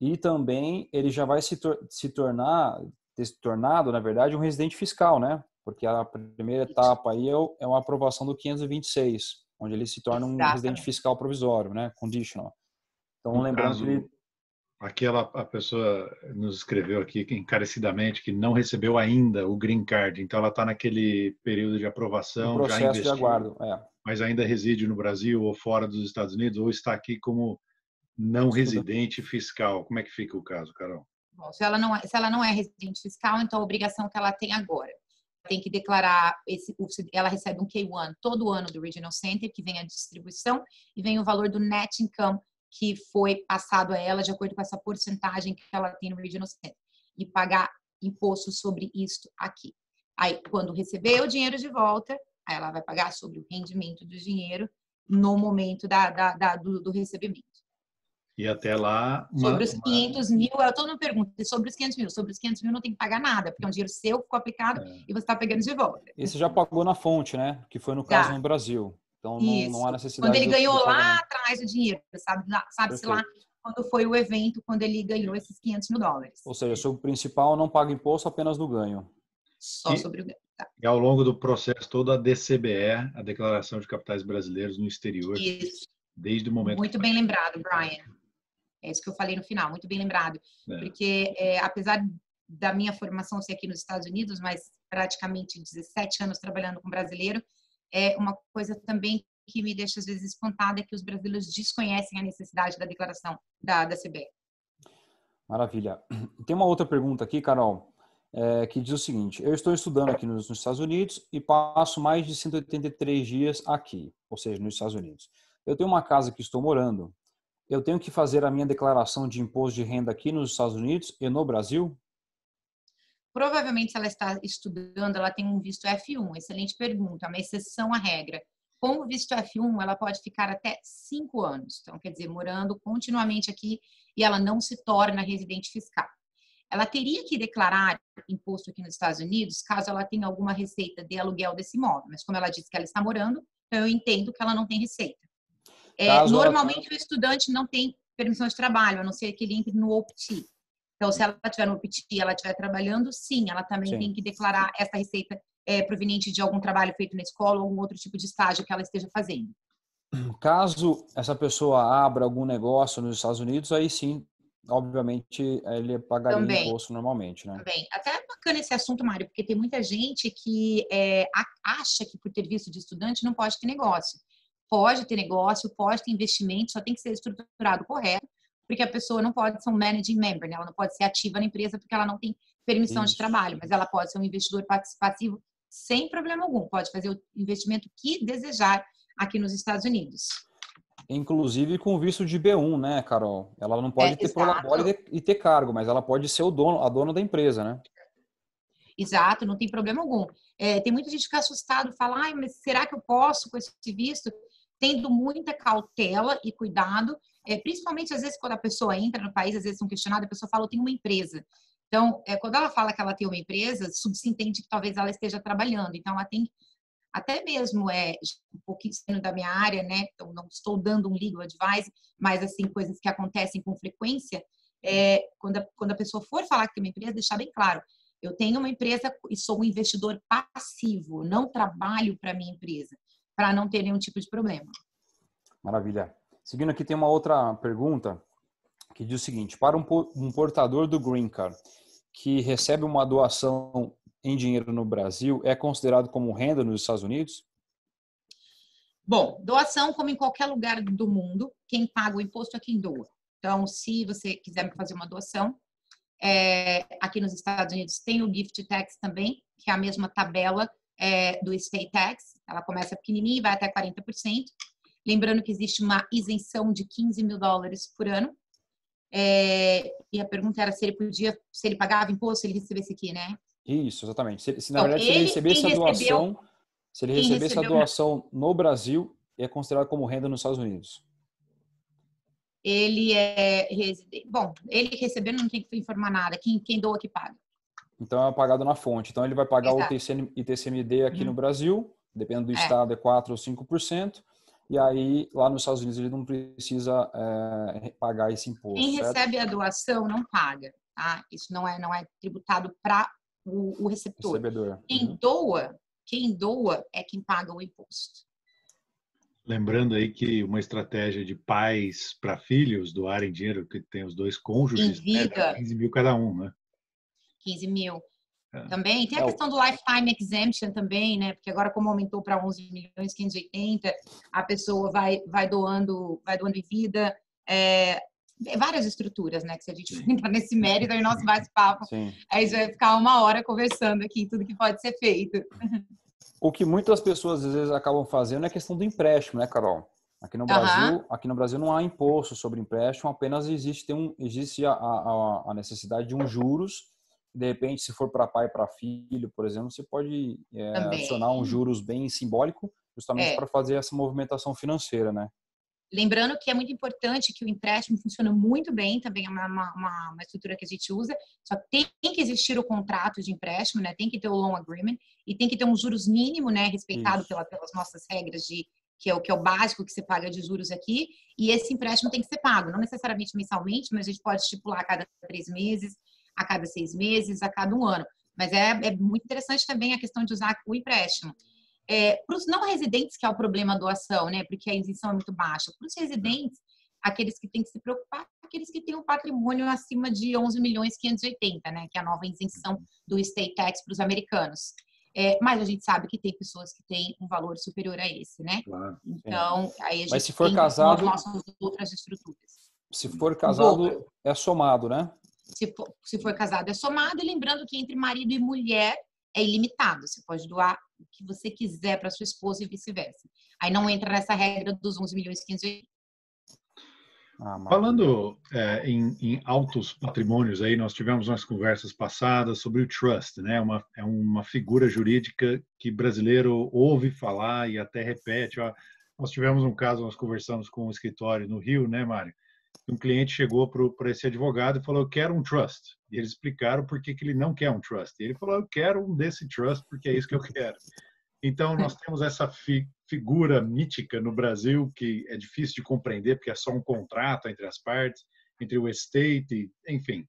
e também ele já vai ter se tornado, na verdade, um residente fiscal, né? Porque a primeira etapa aí é uma aprovação do 526, onde ele se torna um residente fiscal provisório, né? Conditional. Então, lembrando que ele... A pessoa nos escreveu aqui encarecidamente que não recebeu ainda o Green Card, então ela está naquele período de aprovação, processo já investiu, de aguardo, mas ainda reside no Brasil ou fora dos Estados Unidos, ou está aqui como não residente fiscal. Como é que fica o caso, Carol? Bom, se ela não é residente fiscal, então a obrigação que ela tem agora tem que declarar, ela recebe um K1 todo ano do Regional Center, que vem a distribuição e vem o valor do net income que foi passado a ela de acordo com essa porcentagem que ela tem no Regional Center e pagar imposto sobre isto aqui. Aí, quando receber o dinheiro de volta, aí ela vai pagar sobre o rendimento do dinheiro no momento do recebimento. E até lá... Sobre os 500 mil, eu todo mundo pergunta, sobre os 500 mil? Sobre os 500 mil não tem que pagar nada, porque é um dinheiro seu que ficou aplicado e você está pegando de volta. Esse já pagou na fonte, né? Que foi no caso no Brasil. Então, não há necessidade... Quando ele ganhou lá atrás o dinheiro, sabe-se lá quando foi o evento, quando ele ganhou esses $500 mil. Ou seja, sobre o principal não paga imposto, apenas no ganho. Só sobre o ganho. Tá. E ao longo do processo todo, a DCBE, a Declaração de Capitais Brasileiros no Exterior. Isso. Desde o momento... Muito bem lembrado, Brian. É isso que eu falei no final, muito bem lembrado. Porque, apesar da minha formação ser aqui nos Estados Unidos, mas praticamente 17 anos trabalhando com brasileiro, é uma coisa também que me deixa às vezes espantada é que os brasileiros desconhecem a necessidade da declaração da CBE. Maravilha. Tem uma outra pergunta aqui, Carol, que diz o seguinte: eu estou estudando aqui nos Estados Unidos e passo mais de 183 dias aqui, ou seja, nos Estados Unidos. Eu tenho uma casa que estou morando. Eu tenho que fazer a minha declaração de imposto de renda aqui nos Estados Unidos e no Brasil? Provavelmente, se ela está estudando, ela tem um visto F1. Excelente pergunta, uma exceção à regra. Com o visto F1, ela pode ficar até 5 anos. Então, quer dizer, morando continuamente aqui e ela não se torna residente fiscal. Ela teria que declarar imposto aqui nos Estados Unidos caso ela tenha alguma receita de aluguel desse imóvel. Mas como ela disse que ela está morando, então eu entendo que ela não tem receita. Normalmente, o estudante não tem permissão de trabalho, a não ser que ele entre no OPT. Então, se ela estiver no OPT e ela estiver trabalhando, sim, ela também tem que declarar essa receita proveniente de algum trabalho feito na escola ou algum outro tipo de estágio que ela esteja fazendo. Caso essa pessoa abra algum negócio nos Estados Unidos, aí sim obviamente, ele pagaria Também. imposto normalmente, né? Também. Até é bacana esse assunto, Mário, porque tem muita gente que acha que por ter visto de estudante não pode ter negócio. Pode ter negócio, pode ter investimento, só tem que ser estruturado correto, porque a pessoa não pode ser um managing member, né? Ela não pode ser ativa na empresa porque ela não tem permissão de Isso. trabalho, mas ela pode ser um investidor participativo sem problema algum. Pode fazer o investimento que desejar aqui nos Estados Unidos. Inclusive com visto de B1, né, Carol? Ela não pode ter prolabore Exato. e ter cargo, mas ela pode ser a dona da empresa, né? Exato, não tem problema algum. Tem muita gente que fica assustado, fala, ai, mas será que eu posso com esse visto? Tendo muita cautela e cuidado, principalmente às vezes quando a pessoa entra no país, às vezes são questionadas, a pessoa fala, eu tenho uma empresa. Então, quando ela fala que ela tem uma empresa, subentende que talvez ela esteja trabalhando. Então, ela tem até mesmo um pouquinho sendo da minha área, né? Então, não estou dando um legal advice, mas assim, coisas que acontecem com frequência, quando a pessoa for falar que tem uma empresa, deixar bem claro, eu tenho uma empresa e sou um investidor passivo, não trabalho para minha empresa, para não ter nenhum tipo de problema. Maravilha. Seguindo aqui, tem uma outra pergunta que diz o seguinte: para um portador do Green Card que recebe uma doação em dinheiro no Brasil, é considerado como renda nos Estados Unidos? Bom, doação, como em qualquer lugar do mundo, quem paga o imposto é quem doa. Então, se você quiser me fazer uma doação, aqui nos Estados Unidos tem o gift tax também, que é a mesma tabela do state tax. Ela começa pequenininha e vai até 40%. Lembrando que existe uma isenção de $15 mil por ano. E a pergunta era se ele pagava imposto, se ele recebesse aqui, né? Isso, exatamente. Na Então, verdade, se ele recebesse a doação, no Brasil, é considerado como renda nos Estados Unidos. Ele é residente. Bom, ele recebendo não tem que informar nada. Quem doa que paga. Então é pagado na fonte. Então ele vai pagar Exato. o ITCMD aqui no Brasil, dependendo do estado, é 4% ou 5%. E aí, lá nos Estados Unidos, ele não precisa pagar esse imposto. Quem certo? recebe a doação não paga, tá? Isso não é tributado para o receptor. Recebedor. Quem doa é quem paga o imposto. Lembrando aí que uma estratégia de pais para filhos doarem dinheiro, que tem os dois cônjuges, Em vida, 15 mil cada um, né? 15 mil. Também tem a questão do lifetime exemption também, né? Porque agora como aumentou para 11 milhões 580, a pessoa vai doando em vida, várias estruturas, né? Que se a gente for entrar nesse mérito, aí nosso bate-papo, aí já vai ficar 1 hora conversando aqui tudo que pode ser feito. O que muitas pessoas às vezes acabam fazendo é a questão do empréstimo, né, Carol? Aqui no Brasil não há imposto sobre empréstimo, apenas existe a necessidade de juros. De repente, se for para pai e para filho, por exemplo, você pode adicionar juros bem simbólico, justamente para fazer essa movimentação financeira, né? Lembrando que é muito importante que o empréstimo funciona muito bem, também é uma estrutura que a gente usa, só tem que existir o contrato de empréstimo, né? Tem que ter o loan agreement e tem que ter um juros mínimo, né? Respeitado pelas nossas regras que é o básico que você paga de juros aqui, e esse empréstimo tem que ser pago, não necessariamente mensalmente, mas a gente pode estipular a cada 3 meses, a cada 6 meses, a cada 1 ano. Mas é muito interessante também a questão de usar o empréstimo. Para os não residentes, que é o problema da doação, né? Porque a isenção é muito baixa. Para os residentes, aqueles que têm que se preocupar, aqueles que têm um patrimônio acima de 11 milhões 580, né? Que é a nova isenção do estate tax para os americanos. Mas a gente sabe que tem pessoas que têm um valor superior a esse, né? Claro. Então, aí a gente Mas se for casado, as nossas outras estruturas. Se for casado, é somado, né? Se for casado, é somado. E lembrando que entre marido e mulher é ilimitado. Você pode doar o que você quiser para sua esposa e vice-versa. Aí não entra nessa regra dos 11 milhões 500. Falando em altos patrimônios, aí nós tivemos umas conversas passadas sobre o trust, né? É uma figura jurídica que brasileiro ouve falar e até repete. Ó, nós tivemos um caso, nós conversamos com um escritório no Rio, né, Mário? Um cliente chegou para esse advogado e falou: eu quero um trust. E eles explicaram por que ele não quer um trust. E ele falou: eu quero um desse trust porque é isso que eu quero. Então, nós temos essa figura mítica no Brasil que é difícil de compreender, porque é só um contrato entre as partes, entre o estate, enfim.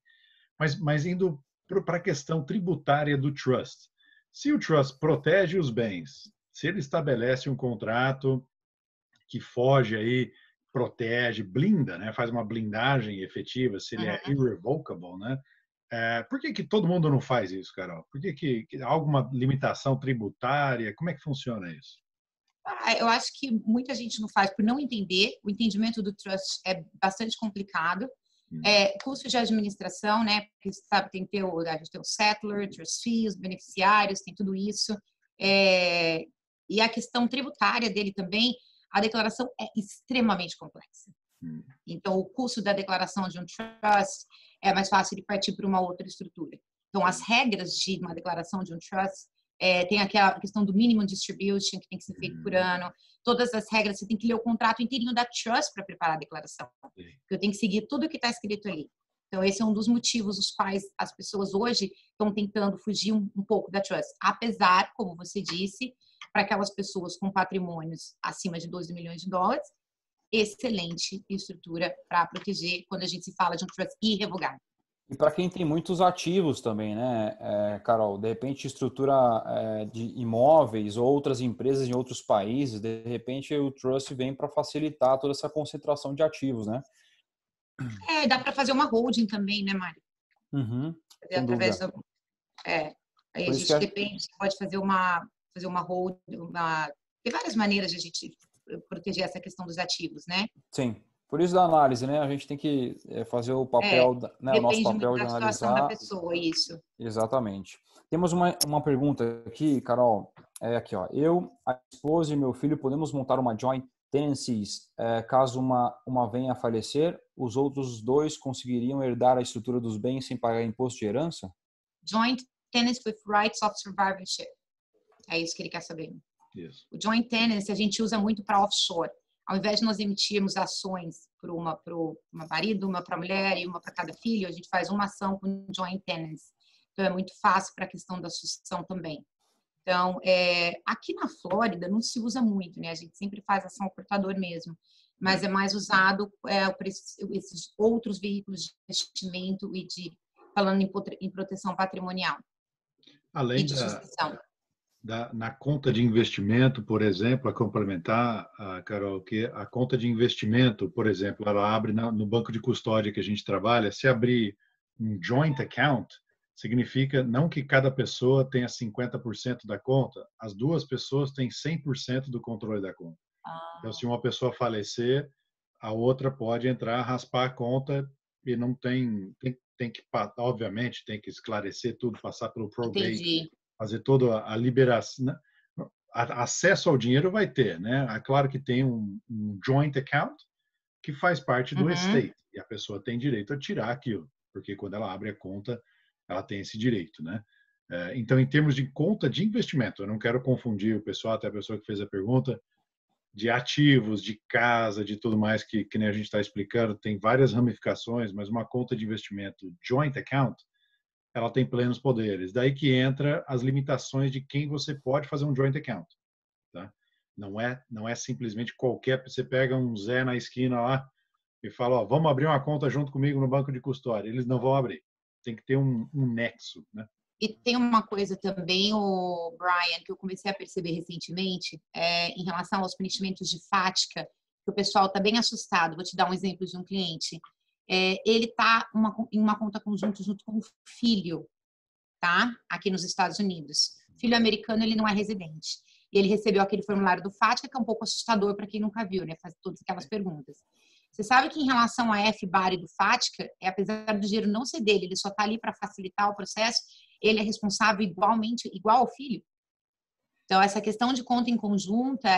Mas indo para a questão tributária do trust. Se o trust protege os bens, se ele estabelece um contrato que foge aí protege, blinda, né? Faz uma blindagem efetiva, se ele é Uhum. irrevocable, né? Por que todo mundo não faz isso, Carol? Por que há alguma limitação tributária? Como é que funciona isso? Eu acho que muita gente não faz por não entender. O entendimento do trust é bastante complicado. Custo de administração, né? Porque sabe, tem que ter a gente tem o settler, trust fees, beneficiários, tem tudo isso. E a questão tributária dele também, a declaração é extremamente complexa. Então, o custo da declaração de um trust é mais fácil de partir para uma outra estrutura. Então, as regras de uma declaração de um trust tem aquela questão do minimum distribution, que tem que ser feito por ano. Todas as regras, você tem que ler o contrato inteirinho da trust para preparar a declaração. Porque eu tenho que seguir tudo o que está escrito ali. Então, esse é um dos motivos os quais as pessoas hoje estão tentando fugir um pouco da trust. Apesar, como você disse, para aquelas pessoas com patrimônios acima de 12 milhões de dólares, excelente estrutura para proteger quando a gente se fala de um trust irrevogável. E para quem tem muitos ativos também, né, Carol? De repente, estrutura de imóveis ou outras empresas em outros países, de repente o trust vem para facilitar toda essa concentração de ativos, né? Dá para fazer uma holding também, né, Mário? Uhum, Fazer sem através dúvida. do, aí a Por isso que gente depende, você pode fazer uma holding, tem várias maneiras de a gente proteger essa questão dos ativos, né? sim. Por isso da análise, né? A gente tem que fazer o papel, né, o nosso Depende muito papel de da situação da analisar. pessoa, isso. Exatamente. Temos uma pergunta aqui, Carol. Aqui, ó. Eu, a esposa e meu filho podemos montar uma joint tenancies caso uma venha a falecer? Os outros dois conseguiriam herdar a estrutura dos bens sem pagar imposto de herança? Joint tenants with rights of survivorship. É isso que ele quer saber. Isso. O joint tenancy a gente usa muito para offshore. Ao invés de nós emitirmos ações para uma marido, uma para a mulher e uma para cada filho, a gente faz uma ação com joint tenancy. Então, é muito fácil para a questão da sucessão também. Então, aqui na Flórida não se usa muito, né? A gente sempre faz ação ao portador mesmo, mas é mais usado por esses outros veículos de investimento falando em proteção patrimonial e Além de sucessão. na conta de investimento, por exemplo, a complementar, Carol, que a conta de investimento, por exemplo, ela abre no banco de custódia que a gente trabalha. Se abrir um joint account, significa não que cada pessoa tenha 50% da conta, as duas pessoas têm 100% do controle da conta. Então, se uma pessoa falecer, a outra pode entrar, raspar a conta e não tem que, obviamente, tem que esclarecer tudo, passar pelo probate. Entendi. Fazer toda a liberação, acesso ao dinheiro vai ter, né? É claro que tem um joint account que faz parte do estate e a pessoa tem direito a tirar aquilo, porque quando ela abre a conta, ela tem esse direito, né? Então, em termos de conta de investimento, eu não quero confundir o pessoal, até a pessoa que fez a pergunta, de ativos, de casa, de tudo mais que nem a gente está explicando, tem várias ramificações, mas uma conta de investimento joint account, ela tem plenos poderes. Daí que entra as limitações de quem você pode fazer um joint account. Tá? Não é simplesmente qualquer... Você pega um Zé na esquina lá e fala, ó, vamos abrir uma conta junto comigo no banco de custódia. Eles não vão abrir. Tem que ter um nexo, né? E tem uma coisa também, o Brian, que eu comecei a perceber recentemente, em relação aos preenchimentos de FATCA, que o pessoal está bem assustado. Vou te dar um exemplo de um cliente. Ele está em uma conta conjunta junto com o filho, tá? Aqui nos Estados Unidos. Filho americano, ele não é residente. E ele recebeu aquele formulário do FATCA, que é um pouco assustador para quem nunca viu, né? Faz todas aquelas perguntas. Você sabe que em relação a FBAR e do FATCA, apesar do dinheiro não ser dele, ele só está ali para facilitar o processo, ele é responsável igual ao filho. Então, essa questão de conta em conjunta,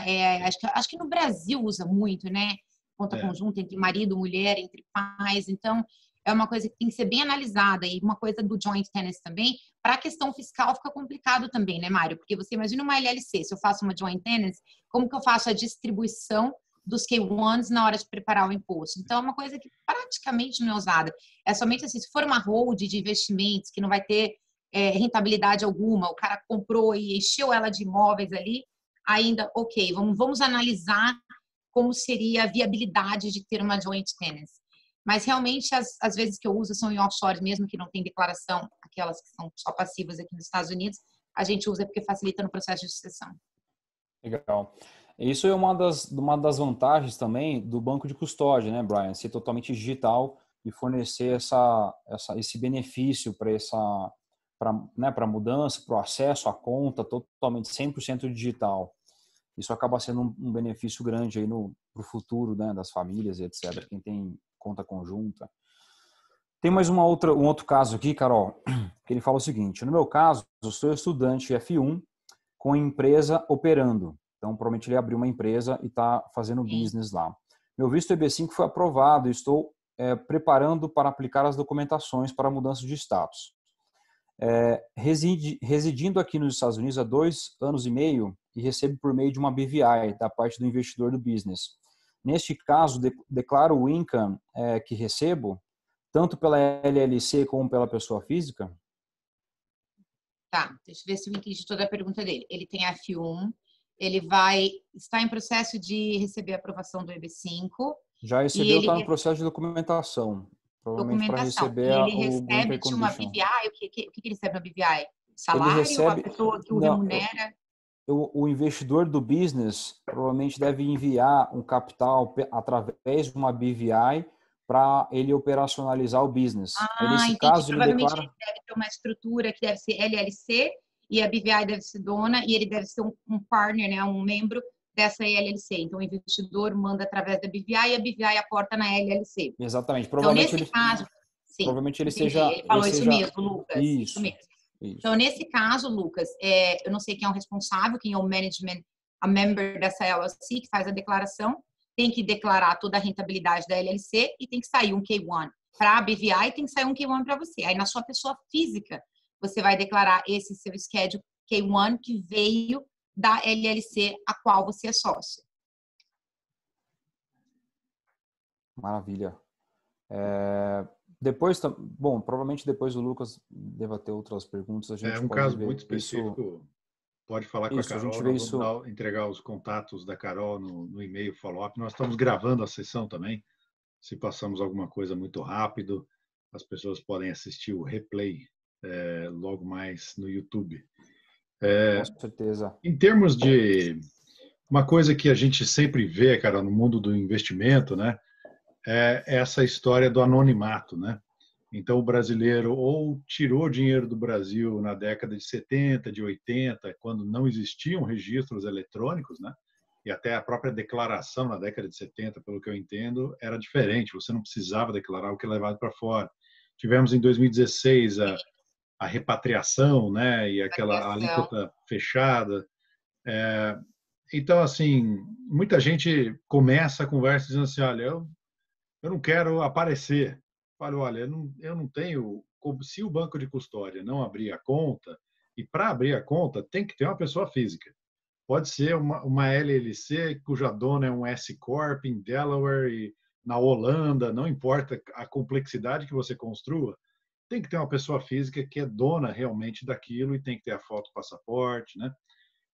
acho que no Brasil usa muito, né? Conta conjunta entre marido, mulher, entre pais. Então, é uma coisa que tem que ser bem analisada. E uma coisa do joint tenancy também, para a questão fiscal fica complicado também, né, Mário? Porque você imagina uma LLC, se eu faço uma joint tenancy, como que eu faço a distribuição dos K1s na hora de preparar o imposto? Então, é uma coisa que praticamente não é usada. É somente assim, se for uma hold de investimentos que não vai ter rentabilidade alguma, o cara comprou e encheu ela de imóveis ali, ainda, ok, vamos analisar como seria a viabilidade de ter uma joint tenancy. Mas realmente, as vezes que eu uso são em offshore mesmo, que não tem declaração, aquelas que são só passivas aqui nos Estados Unidos, a gente usa porque facilita no processo de sucessão. Legal. Isso é uma das vantagens também do banco de custódia, né, Brian? Ser totalmente digital e fornecer esse benefício para né, para mudança, para o acesso à conta totalmente 100% digital. Isso acaba sendo um benefício grande aí pro futuro, né, das famílias e etc. Quem tem conta conjunta. Tem mais um outro caso aqui, Carol, que ele fala o seguinte: no meu caso, eu sou estudante F1 com empresa operando. Então, provavelmente ele abriu uma empresa e está fazendo business lá. Meu visto EB5 foi aprovado e estou preparando para aplicar as documentações para mudança de status. Residindo aqui nos Estados Unidos há 2 anos e meio e recebo por meio de uma BVI da parte do investidor do business. Neste caso, declaro o income que recebo, tanto pela LLC como pela pessoa física? Tá, deixa eu ver se eu entendi toda a pergunta dele. Ele tem F1, ele está em processo de receber a aprovação do EB5. Já recebeu, está no processo de documentação. Provavelmente para receber E ele o Green recebe Card de uma Condition. BVI, o que ele recebe na BVI? Ele Salário, a recebe... pessoa que o Não, remunera? o investidor do business provavelmente deve enviar um capital através de uma BVI para ele operacionalizar o business. Aí, nesse Entendi. caso, ele Provavelmente declara... ele deve ter uma estrutura que deve ser LLC e a BVI deve ser dona e ele deve ser um partner, né, um membro dessa LLC. Então, o investidor manda através da BVI e a BVI aporta na LLC. Exatamente. Então, Provavelmente nesse caso, sim, provavelmente ele entendi. seja... Ele falou isso mesmo, Lucas. Isso Isso. mesmo. Então, nesse caso, Lucas, eu não sei quem é o responsável, quem é o management, a member dessa LLC que faz a declaração, tem que declarar toda a rentabilidade da LLC e tem que sair um K1 para a BVI e tem que sair um K1 para você. Aí, na sua pessoa física, você vai declarar esse seu schedule K1 que veio da LLC a qual você é sócio. Maravilha. Depois, bom, provavelmente depois o Lucas deva ter outras perguntas. A gente Um pode caso ver muito específico. Pode falar com a a gente Carol. vê Nós vamos entregar os contatos da Carol no e-mail follow-up. Nós estamos gravando a sessão também. Se passamos alguma coisa muito rápido, as pessoas podem assistir o replay logo mais no YouTube. Com certeza. Em termos de uma coisa que a gente sempre vê, cara, no mundo do investimento, né, é essa história do anonimato, né? Então, o brasileiro ou tirou dinheiro do Brasil na década de 70, de 80, quando não existiam registros eletrônicos, né? E até a própria declaração na década de 70, pelo que eu entendo, era diferente. Você não precisava declarar o que é levado para fora. Tivemos em 2016 a repatriação, né? E aquela alíquota fechada. Então, assim, muita gente começa a conversa dizendo assim, olha, eu não quero aparecer. Falo, olha, eu não tenho. Se o banco de custódia não abrir a conta, e para abrir a conta tem que ter uma pessoa física. Pode ser uma LLC cuja dona é um S Corp em Delaware e na Holanda, não importa a complexidade que você construa, tem que ter uma pessoa física que é dona realmente daquilo e tem que ter a foto do passaporte, né?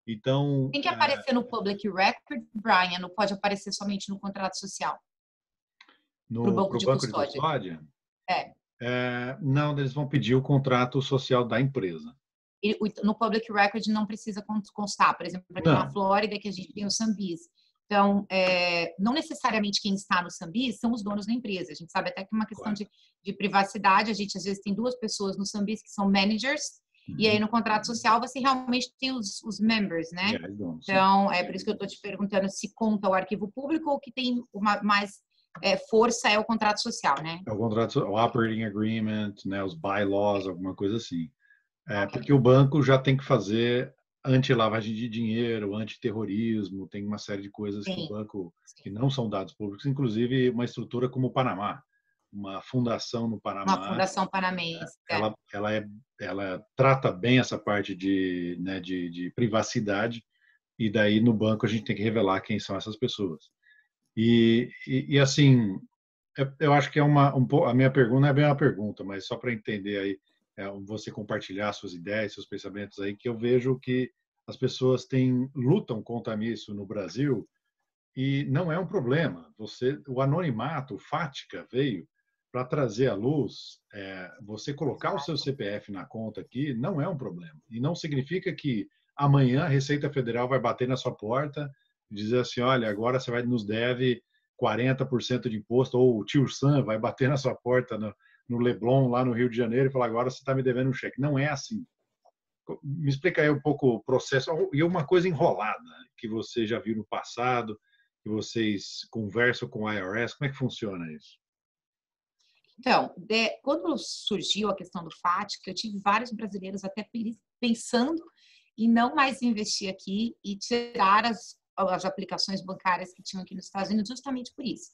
Então, tem que aparecer no public record, Brian, não pode aparecer somente no contrato social. para o banco de custódia? Não, eles vão pedir o contrato social da empresa. E no public record não precisa constar. Por exemplo, aqui na Flórida, que a gente tem o Sambis. Então, não necessariamente quem está no Sambis são os donos da empresa. A gente sabe até que é uma questão de privacidade. A gente, às vezes, tem 2 pessoas no Sambis que são managers, e aí no contrato social você realmente tem os members, né? Então, é por isso que eu estou te perguntando se conta o arquivo público ou que tem mais força é o contrato social, né? É o contrato, o operating agreement, né, os bylaws, alguma coisa assim. Porque o banco já tem que fazer anti-lavagem de dinheiro, antiterrorismo, tem uma série de coisas que o banco, que não são dados públicos, inclusive uma estrutura como o Panamá, uma fundação no Panamá. Uma fundação panamense. Ela trata bem essa parte de privacidade, e daí no banco a gente tem que revelar quem são essas pessoas. E assim, eu acho que a minha pergunta não é bem uma pergunta, mas só para entender aí, você compartilhar suas ideias, seus pensamentos aí, que eu vejo que as pessoas lutam contra isso no Brasil e não é um problema. O anonimato, o FATCA veio para trazer à luz, você colocar o seu CPF na conta aqui não é um problema. E não significa que amanhã a Receita Federal vai bater na sua porta dizer assim, olha, agora você nos deve 40% de imposto, ou o tio Sam vai bater na sua porta no Leblon, lá no Rio de Janeiro, e falar, agora você está me devendo um cheque. Não é assim. Me explica aí um pouco o processo, e uma coisa enrolada, que você já viu no passado, que vocês conversam com o IRS, como é que funciona isso? Então, quando surgiu a questão do FATCA, eu tive vários brasileiros até pensando em não mais investir aqui e tirar as aplicações bancárias que tinham aqui nos Estados Unidos justamente por isso.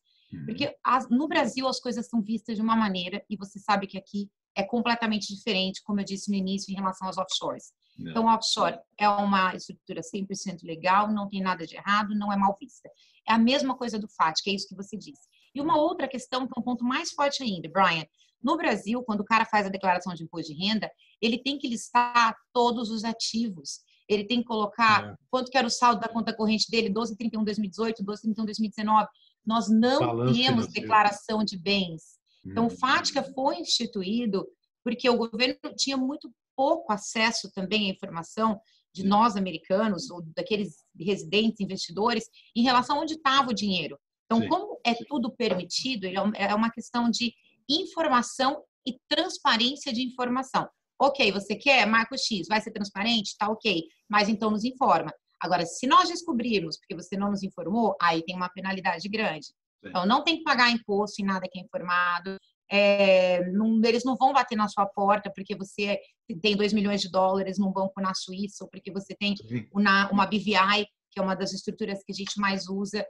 Porque no Brasil as coisas são vistas de uma maneira e você sabe que aqui é completamente diferente, como eu disse no início, em relação aos offshores. Então, offshore é uma estrutura 100% legal, não tem nada de errado, não é mal vista. É a mesma coisa do FATCA, é isso que você disse. E uma outra questão, que é um ponto mais forte ainda, Brian, no Brasil, quando o cara faz a declaração de imposto de renda, ele tem que listar todos os ativos. Ele tem que colocar quanto que era o saldo da conta corrente dele, 12/31/2018, 12/31/2019. Nós não temos declaração de bens. Então, o FATCA foi instituído porque o governo tinha muito pouco acesso também à informação de nós, americanos, ou daqueles residentes, investidores, em relação a onde estava o dinheiro. Então, como é tudo permitido, é uma questão de informação e transparência de informação. Ok, você quer marco X, vai ser transparente? Tá ok, mas então nos informa. Agora, se nós descobrirmos, porque você não nos informou, aí tem uma penalidade grande. Então, não tem que pagar imposto em nada que é informado. Eles não vão bater na sua porta porque você tem 2 milhões de dólares num banco na Suíça, ou porque você tem uma BVI, que é uma das estruturas que a gente mais usa,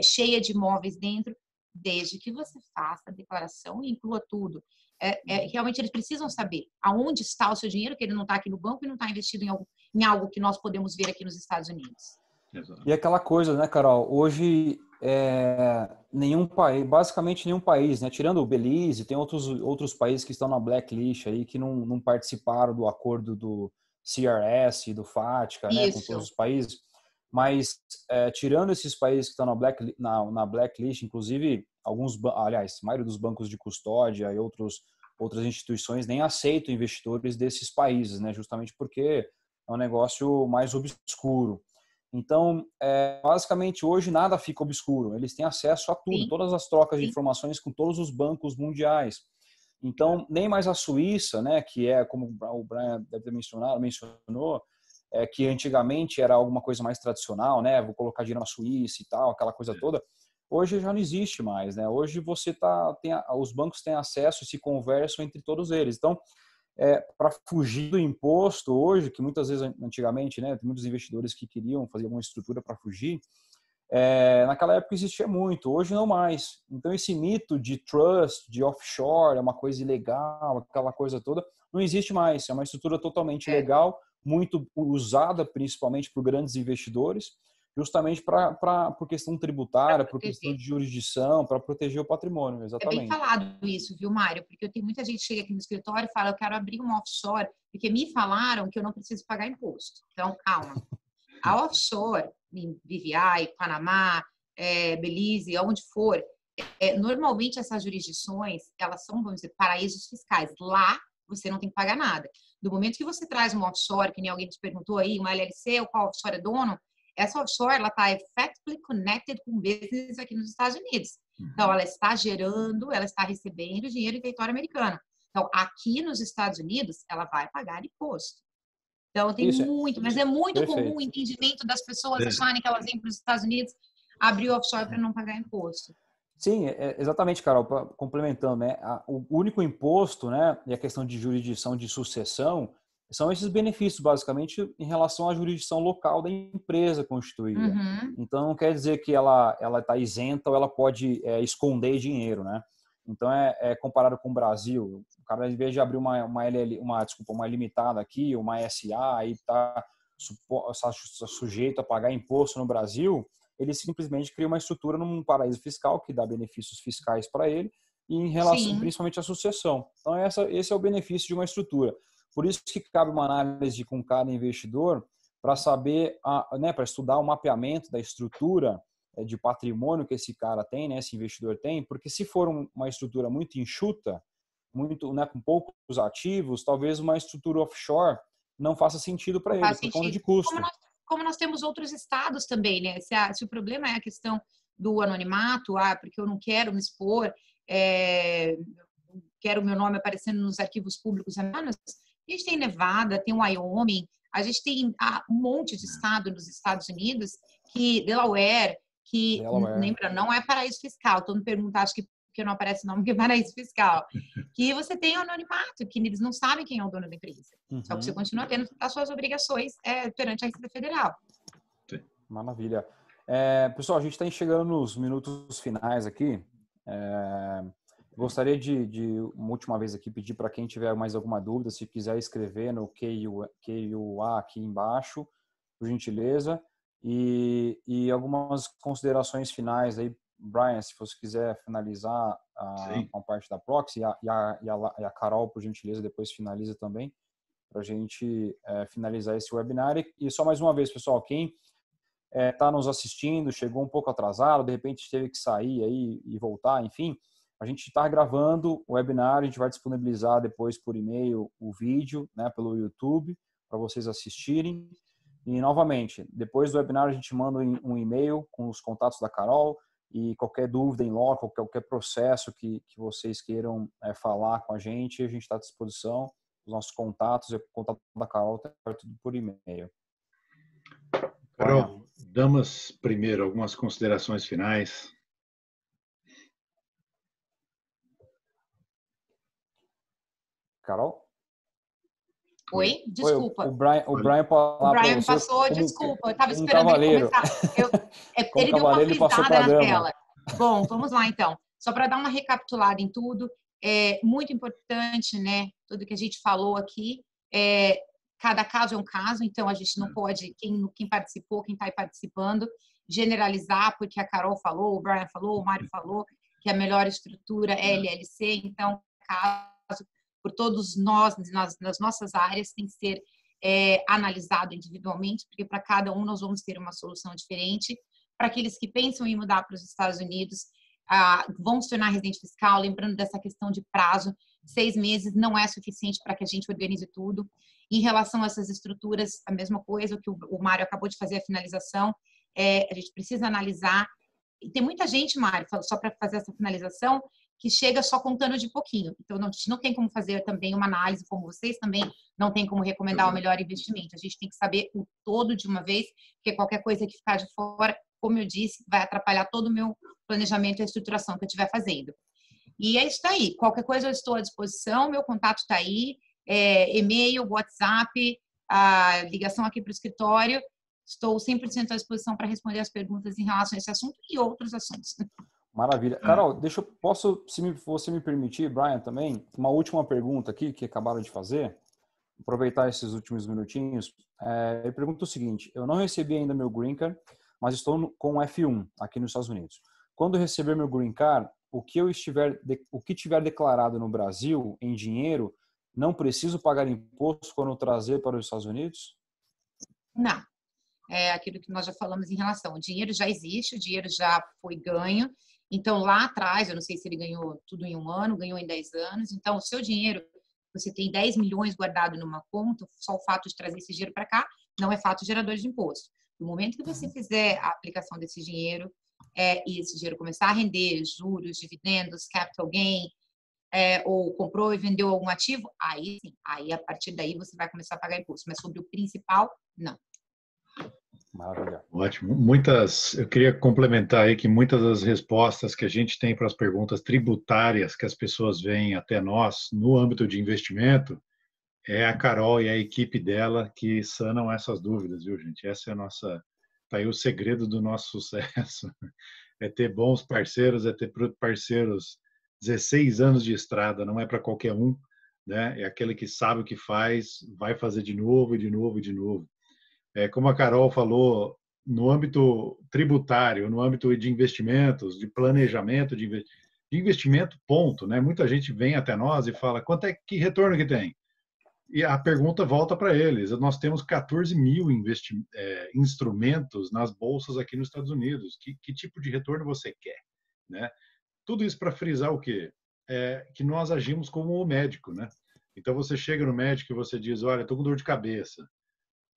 cheia de imóveis dentro, desde que você faça a declaração e inclua tudo. Realmente eles precisam saber aonde está o seu dinheiro, que ele não está aqui no banco e não está investido em algo que nós podemos ver aqui nos Estados Unidos. E aquela coisa, né, Carol? Hoje, nenhum país, basicamente nenhum país, né? Tirando o Belize, tem outros países que estão na blacklist aí, que não participaram do acordo do CRS, do FATCA, né, com todos os países. Mas, tirando esses países que estão na blacklist, inclusive aliás, a maioria dos bancos de custódia e outras instituições nem aceitam investidores desses países, né? Justamente porque é um negócio mais obscuro. Então, basicamente, hoje nada fica obscuro. Eles têm acesso a tudo, todas as trocas de informações com todos os bancos mundiais. Então, nem mais a Suíça, né, que é, como o Brian deve ter mencionou, que antigamente era alguma coisa mais tradicional, né, vou colocar dinheiro na Suíça e tal, aquela coisa toda. Hoje já não existe mais, né? Hoje os bancos têm acesso e se conversam entre todos eles. Então, para fugir do imposto hoje, que muitas vezes antigamente, né, tem muitos investidores que queriam fazer alguma estrutura para fugir, naquela época existia muito, hoje não mais. Então esse mito de trust, de offshore, é uma coisa ilegal, aquela coisa toda, não existe mais. É uma estrutura totalmente legal, muito usada principalmente por grandes investidores, justamente por questão tributária, por questão de jurisdição, para proteger o patrimônio, exatamente. É bem falado isso, viu, Mário? Porque eu tenho muita gente que chega aqui no escritório e fala, eu quero abrir uma offshore, porque me falaram que eu não preciso pagar imposto. Então, calma. A offshore, em BVI, Panamá, Belize, onde for, normalmente essas jurisdições, elas são, vamos dizer, paraísos fiscais. Lá, você não tem que pagar nada. Do momento que você traz uma offshore, que nem alguém te perguntou aí, uma LLC, ou qual offshore é dono, essa offshore, ela está effectively connected com business aqui nos Estados Unidos. Então, ela está gerando, ela está recebendo dinheiro em território americano. Então, aqui nos Estados Unidos, ela vai pagar imposto. Então, tem mas é muito comum o entendimento das pessoas acharem que elas vêm para os Estados Unidos abrir offshore para não pagar imposto. Sim, exatamente, Carol, complementando, né? O único imposto, né, e a questão de jurisdição de sucessão, são esses benefícios, basicamente, em relação à jurisdição local da empresa constituída. Então, não quer dizer que ela está isenta ou ela pode esconder dinheiro, né? Então, comparado com o Brasil, o cara, em vez de abrir uma limitada aqui, uma SA, aí está sujeito a pagar imposto no Brasil, ele simplesmente cria uma estrutura num paraíso fiscal que dá benefícios fiscais para ele, e em relação principalmente à sucessão. Então, esse é o benefício de uma estrutura. Por isso que cabe uma análise com cada investidor para saber, né, para estudar o mapeamento da estrutura de patrimônio que esse cara tem, né, esse investidor tem, porque se for uma estrutura muito enxuta, né, com poucos ativos, talvez uma estrutura offshore não faça sentido para ele, por conta de custo. como nós temos outros estados também, né? Se o problema é a questão do anonimato, porque eu não quero me expor, quero o meu nome aparecendo nos arquivos públicos anônimos, a gente tem Nevada, tem Wyoming, a gente tem um monte de estado nos Estados Unidos, que Delaware, que lembra, não é paraíso fiscal. Todo mundo pergunta, acho que porque não aparece o nome que é paraíso fiscal. Que você tem o anonimato, que eles não sabem quem é o dono da empresa. Só que você continua tendo as suas obrigações perante a Receita Federal. Maravilha. Pessoal, a gente está chegando nos minutos finais aqui. Gostaria de, uma última vez aqui, pedir para quem tiver mais alguma dúvida, se quiser escrever no QA aqui embaixo, por gentileza. E algumas considerações finais aí, Brian, se você quiser finalizar com a parte da proxy, e a Carol, por gentileza, depois finaliza também, para a gente finalizar esse webinar. E só mais uma vez, pessoal, quem está nos assistindo, chegou um pouco atrasado, de repente teve que sair aí e voltar, enfim, a gente está gravando o webinar, a gente vai disponibilizar depois por e-mail o vídeo, né, pelo YouTube, para vocês assistirem. E, novamente, depois do webinar a gente manda um e-mail com os contatos da Carol e qualquer dúvida em loco, qualquer processo que vocês queiram falar com a gente está à disposição. Os nossos contatos e o contato da Carol está tudo por e-mail. Carol, damas primeiro, algumas considerações finais. Carol? Oi? Desculpa. O Brian passou, desculpa. Eu estava esperando ele começar. Ele deu uma frisada na tela. Bom, vamos lá então. Só para dar uma recapitulada em tudo, é muito importante, né? Tudo que a gente falou aqui. Cada caso é um caso, então a gente não pode, quem participou, quem está aí participando, generalizar, porque a Carol falou, o Brian falou, o Mário falou, que a melhor estrutura é LLC, então, caso por todos nós, nas nossas áreas, tem que ser analisado individualmente, porque para cada um nós vamos ter uma solução diferente. Para aqueles que pensam em mudar para os Estados Unidos, vão se tornar residente fiscal, lembrando dessa questão de prazo, 6 meses não é suficiente para que a gente organize tudo. Em relação a essas estruturas, a mesma coisa, o que o Mário acabou de fazer a finalização, a gente precisa analisar. E tem muita gente, Mário, só para fazer essa finalização, que chega só contando de pouquinho. Então, a gente não tem como fazer também uma análise, como vocês também não tem como recomendar o melhor investimento. A gente tem que saber o todo de uma vez, porque qualquer coisa que ficar de fora, como eu disse, vai atrapalhar todo o meu planejamento e a estruturação que eu estiver fazendo. E é isso daí. Qualquer coisa eu estou à disposição, meu contato está aí, e-mail, WhatsApp, a ligação aqui para o escritório. Estou 100% à disposição para responder as perguntas em relação a esse assunto e outros assuntos. Maravilha. Carol, se você me permitir, Brian, também, uma última pergunta aqui que acabaram de fazer, aproveitar esses últimos minutinhos. Eu pergunto o seguinte: eu não recebi ainda meu Green Card, mas estou com F1 aqui nos Estados Unidos. Quando eu receber meu Green Card, o que tiver declarado no Brasil em dinheiro, não preciso pagar imposto quando trazer para os Estados Unidos? Não. É aquilo que nós já falamos em relação. O dinheiro já existe, o dinheiro já foi ganho. Então, lá atrás, eu não sei se ele ganhou tudo em 1 ano, ganhou em 10 anos. Então, o seu dinheiro, você tem 10 milhões guardado numa conta, só o fato de trazer esse dinheiro para cá não é fato gerador de imposto. No momento que você fizer a aplicação desse dinheiro, e esse dinheiro começar a render juros, dividendos, capital gain, ou comprou e vendeu algum ativo, aí sim, aí a partir daí você vai começar a pagar imposto. Mas sobre o principal, não. Maravilha. Ótimo. Eu queria complementar aí que muitas das respostas que a gente tem para as perguntas tributárias que as pessoas veem até nós no âmbito de investimento, é a Carol e a equipe dela que sanam essas dúvidas, viu, gente? Essa é a nossa, tá aí o segredo do nosso sucesso. É ter bons parceiros, é ter parceiros 16 anos de estrada, não é para qualquer um, né? É aquele que sabe o que faz, vai fazer de novo e de novo e de novo. Como a Carol falou, no âmbito tributário, no âmbito de investimentos, de planejamento de investimento, ponto, né? Muita gente vem até nós e fala, que retorno que tem? E a pergunta volta para eles. Nós temos 14 mil instrumentos nas bolsas aqui nos Estados Unidos. Que tipo de retorno você quer? Né? Tudo isso para frisar o quê? Que nós agimos como o médico. Né? Então, você chega no médico e você diz, olha, estou com dor de cabeça.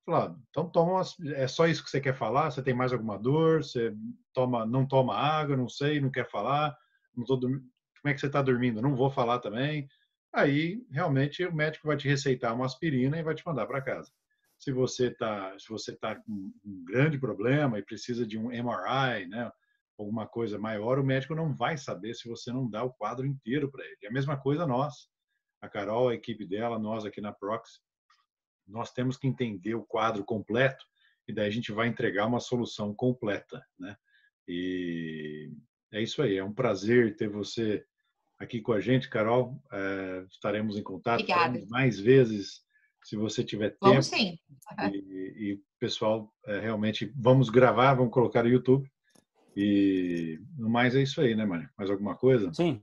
Falar, então é só isso que você quer falar? Você tem mais alguma dor? Você não toma água? Não sei, não quer falar? Não tô dormindo. Como é que você está dormindo? Não vou falar também. Aí, realmente, o médico vai te receitar uma aspirina e vai te mandar para casa. Se você tá com um grande problema e precisa de um MRI, né, alguma coisa maior, o médico não vai saber se você não dá o quadro inteiro para ele. É a mesma coisa nós, a Carol, a equipe dela, nós aqui na Proxy, nós temos que entender o quadro completo e daí a gente vai entregar uma solução completa, né? E é isso aí, é um prazer ter você aqui com a gente, Carol. Estaremos em contato, Obrigada. faremos mais vezes, se você tiver Vamos tempo. sim. E pessoal, realmente, vamos gravar, vamos colocar no YouTube. E no mais é isso aí, né, Mário? Mais alguma coisa? Sim.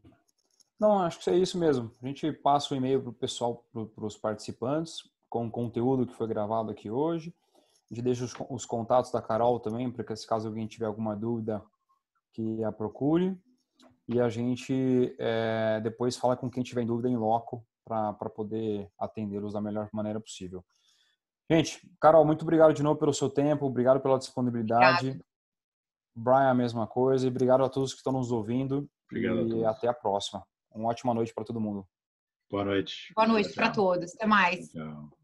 Não, acho que é isso mesmo. A gente passa o e-mail para o pessoal, para os participantes, com o conteúdo que foi gravado aqui hoje. A gente deixa os contatos da Carol também, para que se caso alguém tiver alguma dúvida, que a procure. E a gente depois fala com quem tiver em dúvida em loco, para poder atendê-los da melhor maneira possível. Gente, Carol, muito obrigado de novo pelo seu tempo, obrigado pela disponibilidade. Obrigada. Brian, a mesma coisa. E obrigado a todos que estão nos ouvindo. Obrigado a E todos. até a próxima. Uma ótima noite para todo mundo. Boa noite. Boa noite para todos. Até mais. Tchau.